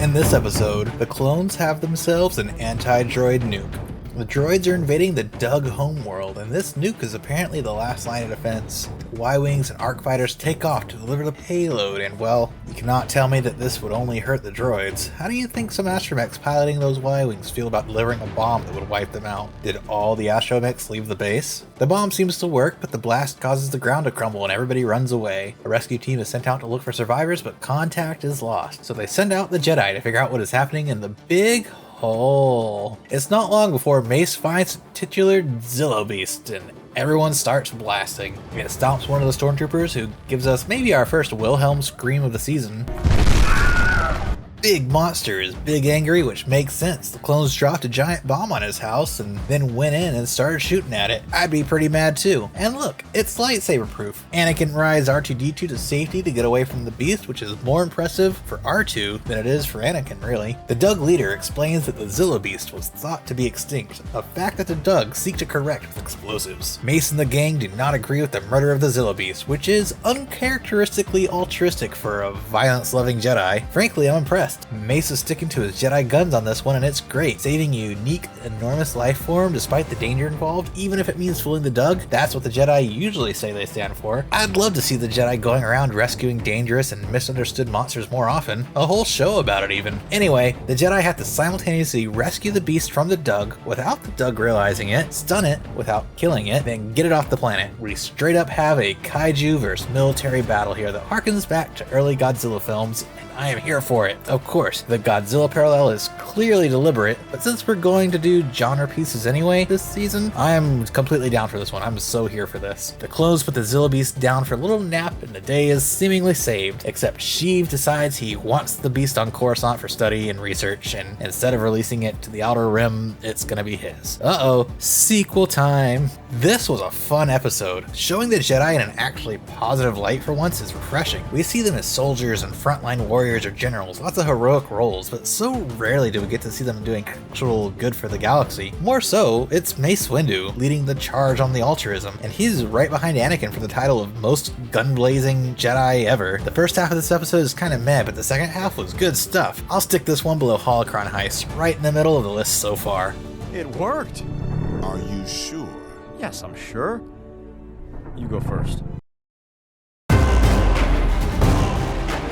In this episode, the clones have themselves an anti-droid nuke. The droids are invading the Dug homeworld, and this nuke is apparently the last line of defense. Y-Wings and ARC fighters take off to deliver the payload, and well, you cannot tell me that this would only hurt the droids. How do you think some astromechs piloting those Y-Wings feel about delivering a bomb that would wipe them out? Did all the astromechs leave the base? The bomb seems to work, but the blast causes the ground to crumble and everybody runs away. A rescue team is sent out to look for survivors, but contact is lost. So they send out the Jedi to figure out what is happening in the big hole. It's not long before Mace finds titular Zillo Beast, and everyone starts blasting. It stomps one of the stormtroopers, who gives us maybe our first Wilhelm scream of the season. Big monster is big angry, which makes sense. The clones dropped a giant bomb on his house and then went in and started shooting at it. I'd be pretty mad too. And look, it's lightsaber proof. Anakin rides R2-D2 to safety to get away from the beast, which is more impressive for R2 than it is for Anakin, really. The Dug leader explains that the Zillo Beast was thought to be extinct, a fact that the Dug seek to correct with explosives. Mace and the gang do not agree with the murder of the Zillo Beast, which is uncharacteristically altruistic for a violence-loving Jedi. Frankly, I'm impressed. Mace is sticking to his Jedi guns on this one, and it's great. Saving a unique, enormous life form despite the danger involved, even if it means fooling the Dug, that's what the Jedi usually say they stand for. I'd love to see the Jedi going around rescuing dangerous and misunderstood monsters more often. A whole show about it even. Anyway, the Jedi have to simultaneously rescue the beast from the Dug without the Dug realizing it, stun it without killing it, then get it off the planet. We straight up have a kaiju versus military battle here that harkens back to early Godzilla films, and I am here for it. Of Of course, the Godzilla parallel is clearly deliberate, but since we're going to do genre pieces anyway this season, I'm completely down for this one. I'm so here for this. The clones put the Zillo Beast down for a little nap and the day is seemingly saved, except Sheev decides he wants the beast on Coruscant for study and research, and instead of releasing it to the Outer Rim, it's gonna be his. Uh-oh, sequel time. This was a fun episode. Showing the Jedi in an actually positive light for once is refreshing. We see them as soldiers and frontline warriors or generals, lots of heroic roles, but so rarely do we get to see them doing actual good for the galaxy. More so, it's Mace Windu leading the charge on the altruism, and he's right behind Anakin for the title of most gun-blazing Jedi ever. The first half of this episode is kind of meh, but the second half was good stuff. I'll stick this one below Holocron Heist, right in the middle of the list so far. It worked. Are you sure? Yes, I'm sure. You go first.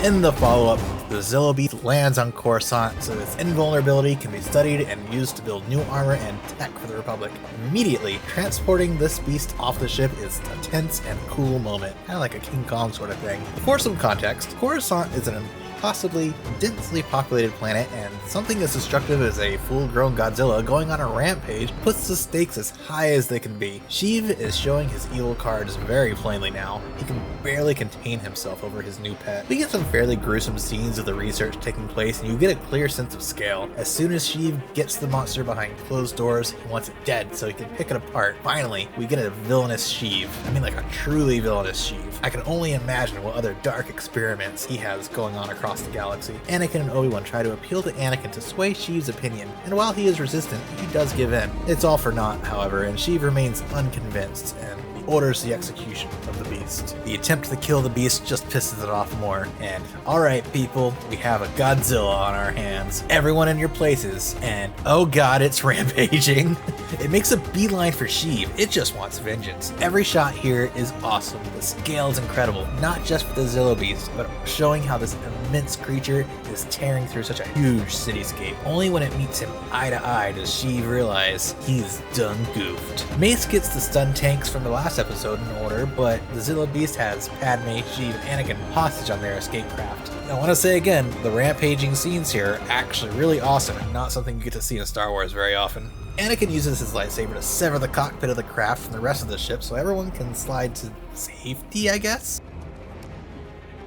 In the follow-up, the Zillo Beast lands on Coruscant so its invulnerability can be studied and used to build new armor and tech for the Republic. Immediately, transporting this beast off the ship is a tense and cool moment, kind of like a King Kong sort of thing. For some context, Coruscant is an possibly densely populated planet, and something as destructive as a full-grown Godzilla going on a rampage puts the stakes as high as they can be. Sheev is showing his evil cards very plainly now. He can barely contain himself over his new pet. We get some fairly gruesome scenes of the research taking place, and you get a clear sense of scale. As soon as Sheev gets the monster behind closed doors, he wants it dead so he can pick it apart. Finally, we get a villainous Sheev. I mean, like a truly villainous Sheev. I can only imagine what other dark experiments he has going on across the galaxy. Anakin and Obi-Wan try to appeal to Anakin to sway Sheev's opinion, and while he is resistant, he does give in. It's all for naught, however, and Sheev remains unconvinced, and orders the execution of the beast. The attempt to kill the beast just pisses it off more, and alright people, we have a Godzilla on our hands. Everyone in your places, and oh god, it's rampaging. It makes a beeline for Sheev. It just wants vengeance. Every shot here is awesome. The scale is incredible, not just for the Zillo Beast, but showing how this immense creature is tearing through such a huge cityscape. Only when it meets him eye to eye does Sheev realize he's done goofed. Mace gets the stun tanks from the last episode in order, but the Zillo Beast has Padme, Sheev, and Anakin hostage on their escape craft. I want to say again, the rampaging scenes here are actually really awesome and not something you get to see in Star Wars very often. Anakin uses his lightsaber to sever the cockpit of the craft from the rest of the ship so everyone can slide to safety, I guess?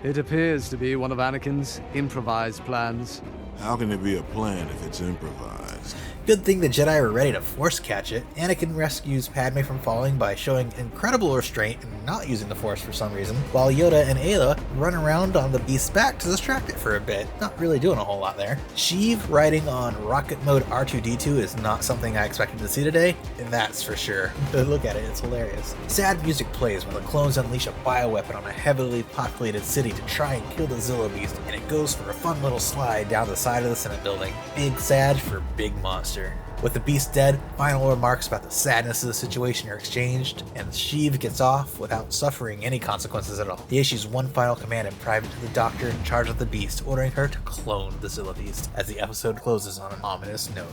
It appears to be one of Anakin's improvised plans. How can it be a plan if it's improvised? Good thing the Jedi were ready to force catch it. Anakin rescues Padme from falling by showing incredible restraint and not using the Force for some reason, while Yoda and Ayla run around on the beast's back to distract it for a bit, not really doing a whole lot there. Sheev riding on rocket mode R2-D2 is not something I expected to see today, and that's for sure. But look at it, it's hilarious. Sad music plays when the clones unleash a bioweapon on a heavily populated city to try and kill the Zillo Beast, and it goes for a fun little slide down the side of the Senate building. Big sad for big monster. With the beast dead, final remarks about the sadness of the situation are exchanged, and Sheev gets off without suffering any consequences at all. He issues one final command in private to the doctor in charge of the beast, ordering her to clone the Zillo Beast, as the episode closes on an ominous note.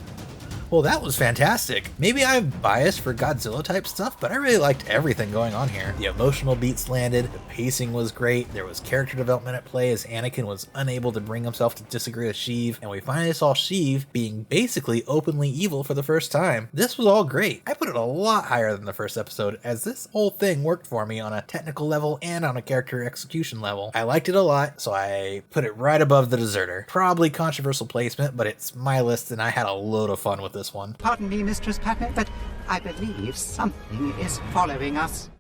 Well, that was fantastic. Maybe I'm biased for Godzilla type stuff, but I really liked everything going on here. The emotional beats landed, the pacing was great, there was character development at play as Anakin was unable to bring himself to disagree with Sheev, and we finally saw Sheev being basically openly evil for the first time. This was all great. I put it a lot higher than the first episode, as this whole thing worked for me on a technical level and on a character execution level. I liked it a lot, so I put it right above The Deserter. Probably controversial placement, but it's my list and I had a load of fun with this one. Pardon me, Mistress Padme, but I believe something is following us.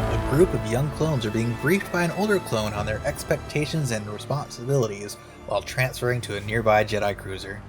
A group of young clones are being briefed by an older clone on their expectations and responsibilities while transferring to a nearby Jedi cruiser.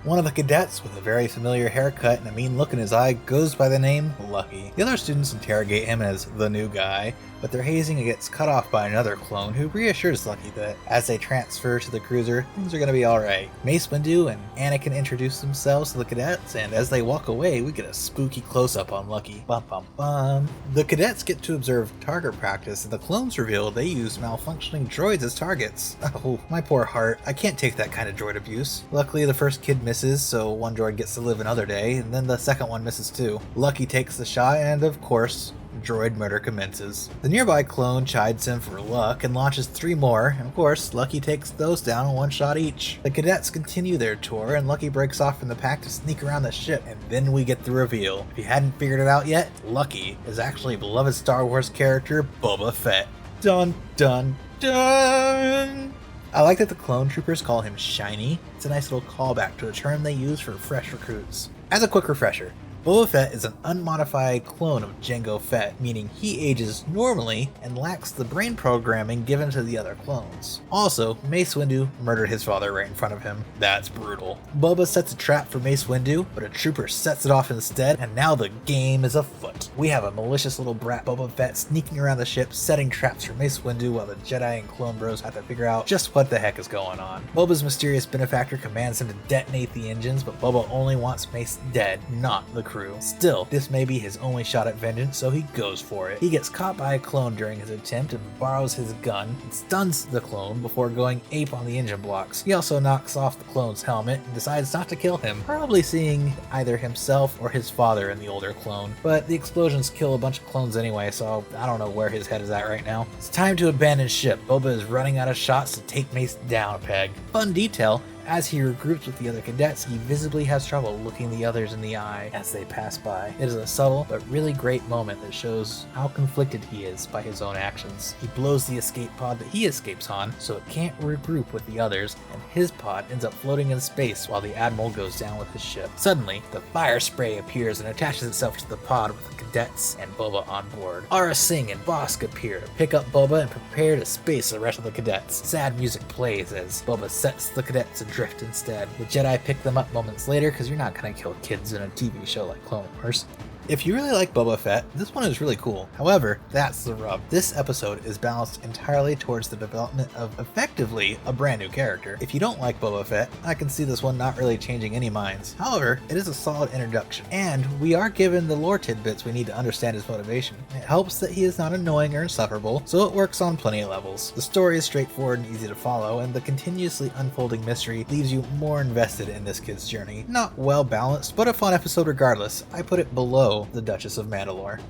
One of the cadets, with a very familiar haircut and a mean look in his eye, goes by the name Lucky. The other students interrogate him as the new guy, but their hazing gets cut off by another clone who reassures Lucky that as they transfer to the cruiser, things are going to be alright. Mace Windu and Anakin introduce themselves to the cadets, and as they walk away, we get a spooky close-up on Lucky. Bum bum bum. The cadets get to observe target practice, and the clones reveal they use malfunctioning droids as targets. Oh, my poor heart. I can't take that kind of droid abuse. Luckily, the first kid misses, so one droid gets to live another day, and then the second one misses too. Lucky takes the shot, and of course, droid murder commences. The nearby clone chides him for luck and launches 3 more, and of course, Lucky takes those down in 1 shot each. The cadets continue their tour, and Lucky breaks off from the pack to sneak around the ship, and then we get the reveal. If you hadn't figured it out yet, Lucky is actually beloved Star Wars character Boba Fett. Dun dun dun! I like that the clone troopers call him Shiny. It's a nice little callback to a term they use for fresh recruits. As a quick refresher, Boba Fett is an unmodified clone of Jango Fett, meaning he ages normally and lacks the brain programming given to the other clones. Also, Mace Windu murdered his father right in front of him. That's brutal. Boba sets a trap for Mace Windu, but a trooper sets it off instead, and now the game is afoot. We have a malicious little brat Boba Fett sneaking around the ship, setting traps for Mace Windu while the Jedi and clone bros have to figure out just what the heck is going on. Boba's mysterious benefactor commands him to detonate the engines, but Boba only wants Mace dead, not the crew. Still, this may be his only shot at vengeance, so he goes for it. He gets caught by a clone during his attempt and borrows his gun and stuns the clone before going ape on the engine blocks. He also knocks off the clone's helmet and decides not to kill him, probably seeing either himself or his father in the older clone. But the explosions kill a bunch of clones anyway, so I don't know where his head is at right now. It's time to abandon ship. Boba is running out of shots to take Mace down a peg. Fun detail, as he regroups with the other cadets, he visibly has trouble looking the others in the eye as they pass by. It is a subtle but really great moment that shows how conflicted he is by his own actions. He blows the escape pod that he escapes on, so it can't regroup with the others, and his pod ends up floating in space while the Admiral goes down with his ship. Suddenly, the fire spray appears and attaches itself to the pod with the cadets and Boba on board. Aurra Singh and Bosk appear to pick up Boba and prepare to space the rest of the cadets. Sad music plays as Boba sets the cadets adrift instead. The Jedi pick them up moments later because you're not going to kill kids in a TV show like Clone Wars. If you really like Boba Fett, this one is really cool. However, that's the rub. This episode is balanced entirely towards the development of effectively a brand new character. If you don't like Boba Fett, I can see this one not really changing any minds. However, it is a solid introduction, and we are given the lore tidbits we need to understand his motivation. It helps that he is not annoying or insufferable, so it works on plenty of levels. The story is straightforward and easy to follow, and the continuously unfolding mystery leaves you more invested in this kid's journey. Not well balanced, but a fun episode regardless. I put it below the Duchess of Mandalore.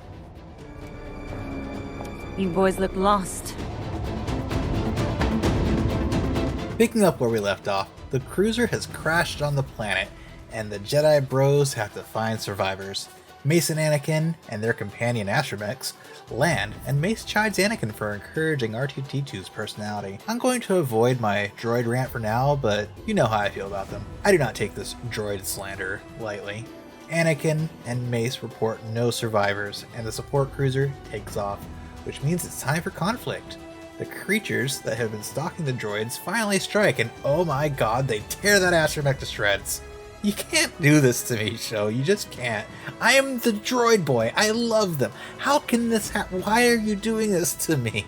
You boys look lost. Picking up where we left off, the cruiser has crashed on the planet, and the Jedi bros have to find survivors. Mace and Anakin and their companion astromechs land, and Mace chides Anakin for encouraging R2-D2's personality. I'm going to avoid my droid rant for now, but you know how I feel about them. I do not take this droid slander lightly. Anakin and Mace report no survivors, and the support cruiser takes off, which means it's time for conflict. The creatures that have been stalking the droids finally strike, and oh my god, they tear that astromech to shreds. You can't do this to me, show. You just can't. I am the droid boy. I love them. How can this happen? Why are you doing this to me?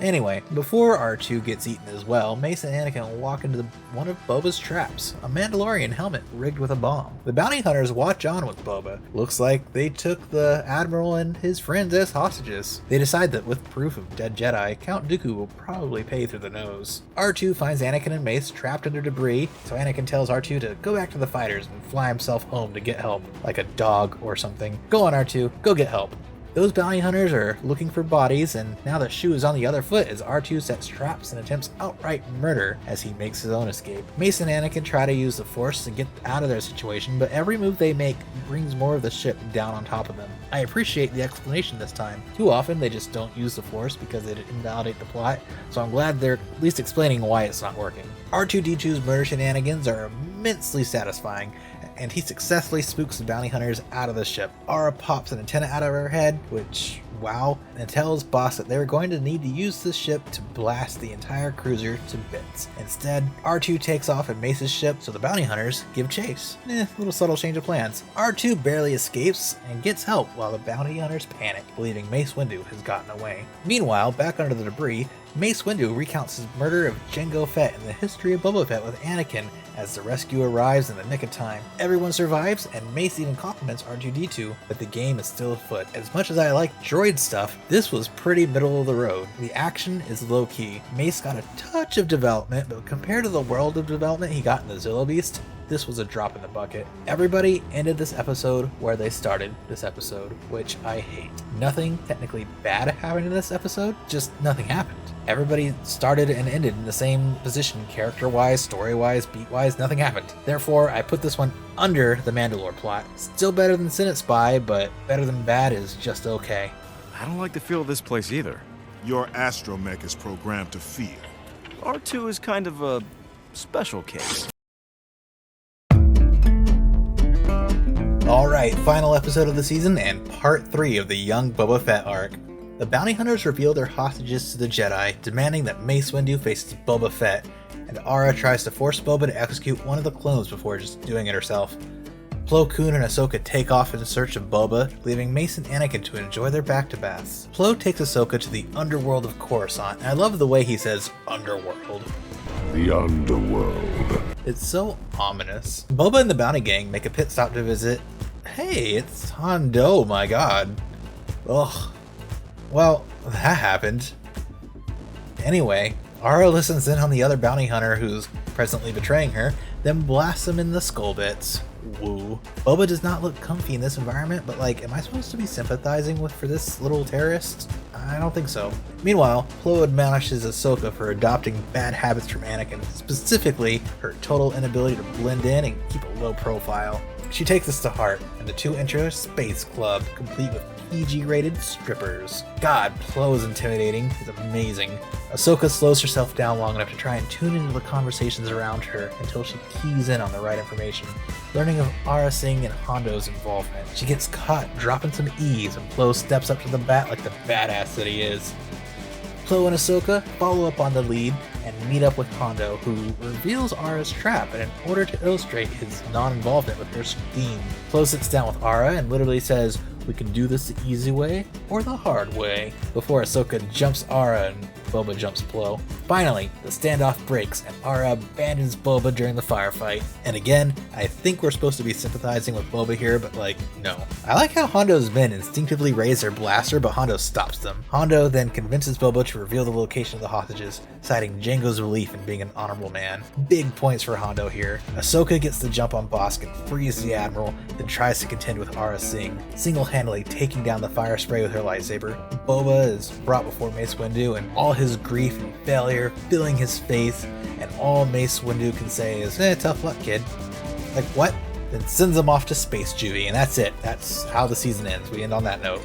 Anyway, before R2 gets eaten as well, Mace and Anakin walk into one of Boba's traps, a Mandalorian helmet rigged with a bomb. The bounty hunters watch on with Boba. Looks like they took the Admiral and his friends as hostages. They decide that with proof of dead Jedi, Count Dooku will probably pay through the nose. R2 finds Anakin and Mace trapped under debris, so Anakin tells R2 to go back to the fighters and fly himself home to get help, like a dog or something. Go on, R2, go get help. Those bounty hunters are looking for bodies, and now the shoe is on the other foot as R2 sets traps and attempts outright murder as he makes his own escape. Mace and Anakin try to use the Force to get out of their situation, but every move they make brings more of the ship down on top of them. I appreciate the explanation this time. Too often they just don't use the Force because it'd invalidate the plot, so I'm glad they're at least explaining why it's not working. R2-D2's murder shenanigans are immensely satisfying, and he successfully spooks the bounty hunters out of the ship. Aurra pops an antenna out of her head, which, wow, and tells Boss that they're going to need to use the ship to blast the entire cruiser to bits. Instead, R2 takes off in Mace's ship, so the bounty hunters give chase. Little subtle change of plans. R2 barely escapes and gets help while the bounty hunters panic, believing Mace Windu has gotten away. Meanwhile, back under the debris, Mace Windu recounts his murder of Jango Fett and the history of Boba Fett with Anakin as the rescue arrives in the nick of time. Everyone survives, and Mace even compliments R2-D2, but the game is still afoot. As much as I like droid story stuff, this was pretty middle of the road. The action is low key. Mace got a touch of development, but compared to the world of development he got in the Zillo Beast, this was a drop in the bucket. Everybody ended this episode where they started this episode, which I hate. Nothing technically bad happened in this episode, just nothing happened. Everybody started and ended in the same position, character-wise, story-wise, beat-wise, nothing happened. Therefore, I put this one under the Mandalore plot. Still better than Senate Spy, but better than bad is just okay. I don't like the feel of this place either. Your astromech is programmed to fear. R2 is kind of a special case. Alright, final episode of the season and part 3 of the young Boba Fett arc. The bounty hunters reveal their hostages to the Jedi, demanding that Mace Windu faces Boba Fett, and Aurra tries to force Boba to execute one of the clones before just doing it herself. Plo Koon and Ahsoka take off in search of Boba, leaving Mace and Anakin to enjoy their back-to-baths. Plo takes Ahsoka to the underworld of Coruscant, and I love the way he says underworld. The underworld. It's so ominous. Boba and the bounty gang make a pit stop to visit. Hey, it's Hondo, my god. Ugh. Well, that happened. Anyway, Aurra listens in on the other bounty hunter who's presently betraying her, then blasts him in the skull bits. Woo. Boba does not look comfy in this environment, but like, am I supposed to be sympathizing for this little terrorist? I don't think so. Meanwhile, Plo admonishes Ahsoka for adopting bad habits from Anakin, specifically her total inability to blend in and keep a low profile. She takes this to heart, and the two enter a space club, complete with PG-rated strippers. God, Plo is intimidating. He's amazing. Ahsoka slows herself down long enough to try and tune into the conversations around her until she keys in on the right information, learning of Aurra Sing and Hondo's involvement. She gets caught dropping some E's, and Plo steps up to the bat like the badass that he is. Plo and Ahsoka follow up on the lead and meet up with Hondo, who reveals Aurra's trap, and in order to illustrate his non-involvement with her scheme, Plo sits down with Aurra and literally says, "We can do this the easy way or the hard way," before Ahsoka jumps Aurra and Boba jumps Plo. Finally, the standoff breaks and Aurra abandons Boba during the firefight. And again, I think we're supposed to be sympathizing with Boba here, but like, no. I like how Hondo's men instinctively raise their blaster, but Hondo stops them. Hondo then convinces Boba to reveal the location of the hostages, citing Jango's belief in being an honorable man. Big points for Hondo here. Ahsoka gets the jump on Bosk and frees the Admiral, then tries to contend with Aurra Sing, single-handedly taking down the fire spray with her lightsaber. Boba is brought before Mace Windu, and all his grief and failure filling his face, and all Mace Windu can say is, tough luck, kid. Like, what? Then sends him off to Space Juvie, and that's it. That's how the season ends. We end on that note.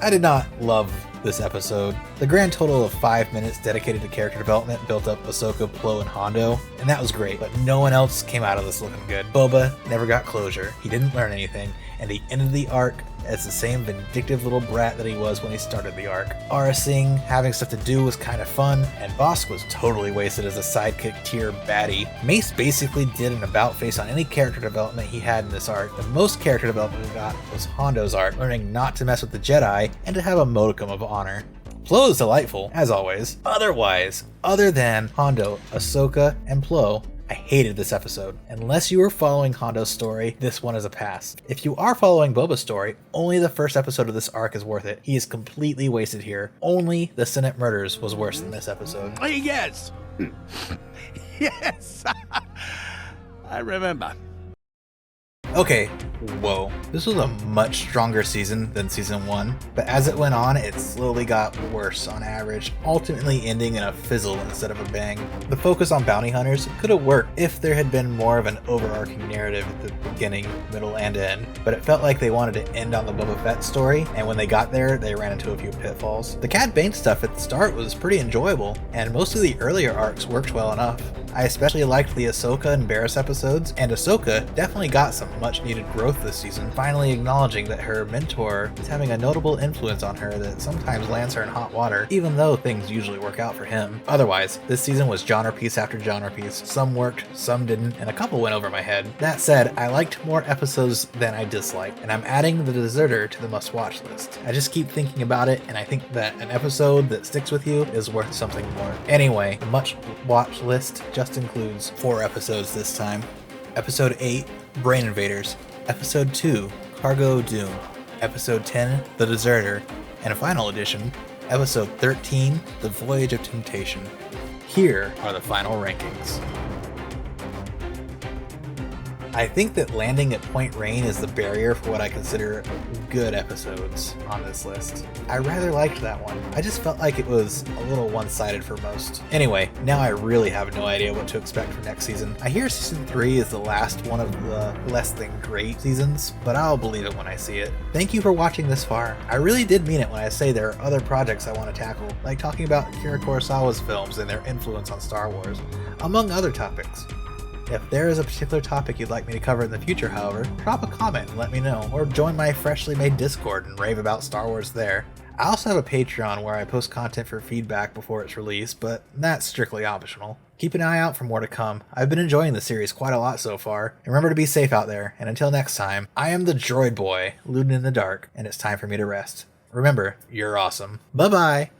I did not love this episode. The grand total of 5 minutes dedicated to character development built up Ahsoka, Plo, and Hondo, and that was great, but no one else came out of this looking good. Boba never got closure. He didn't learn anything, and he ended the arc as the same vindictive little brat that he was when he started the arc. Aurra Sing having stuff to do was kind of fun, and Bosk was totally wasted as a sidekick tier baddie. Mace basically did an about-face on any character development he had in this arc. The most character development we got was Hondo's arc, learning not to mess with the Jedi and to have a modicum of honor. Plo is delightful, as always. Other than Hondo, Ahsoka, and Plo, I hated this episode. Unless you were following Hondo's story, this one is a pass. If you are following Boba's story, only the first episode of this arc is worth it. He is completely wasted here. Only the Senate murders was worse than this episode. Yes! Yes! I remember. Okay, whoa. This was a much stronger season than season 1, but as it went on, it slowly got worse on average, ultimately ending in a fizzle instead of a bang. The focus on bounty hunters could have worked if there had been more of an overarching narrative at the beginning, middle, and end, but it felt like they wanted to end on the Boba Fett story, and when they got there, they ran into a few pitfalls. The Cad Bane stuff at the start was pretty enjoyable, and most of the earlier arcs worked well enough. I especially liked the Ahsoka and Barriss episodes, and Ahsoka definitely got some much needed growth this season, finally acknowledging that her mentor is having a notable influence on her that sometimes lands her in hot water, even though things usually work out for him. Otherwise, this season was genre piece after genre piece. Some worked, some didn't, and a couple went over my head. That said, I liked more episodes than I disliked, and I'm adding The Deserter to the must-watch list. I just keep thinking about it, and I think that an episode that sticks with you is worth something more. Anyway, the must-watch list just includes 4 episodes this time. Episode 8, Brain Invaders. Episode 2, Cargo Doom. Episode 10, The Deserter. And final edition, Episode 13, The Voyage of Temptation. Here are the final rankings. I think that landing at Point Rain is the barrier for what I consider good episodes on this list. I rather liked that one. I just felt like it was a little one-sided for most. Anyway, now I really have no idea what to expect for next season. I hear season 3 is the last one of the less than great seasons, but I'll believe it when I see it. Thank you for watching this far. I really did mean it when I say there are other projects I want to tackle, like talking about Akira Kurosawa's films and their influence on Star Wars, among other topics. If there is a particular topic you'd like me to cover in the future, however, drop a comment and let me know, or join my freshly made Discord and rave about Star Wars there. I also have a Patreon where I post content for feedback before it's released, but that's strictly optional. Keep an eye out for more to come. I've been enjoying the series quite a lot so far. And remember to be safe out there, and until next time, I am the Droid Boy, looting in the dark, and it's time for me to rest. Remember, you're awesome. Bye-bye!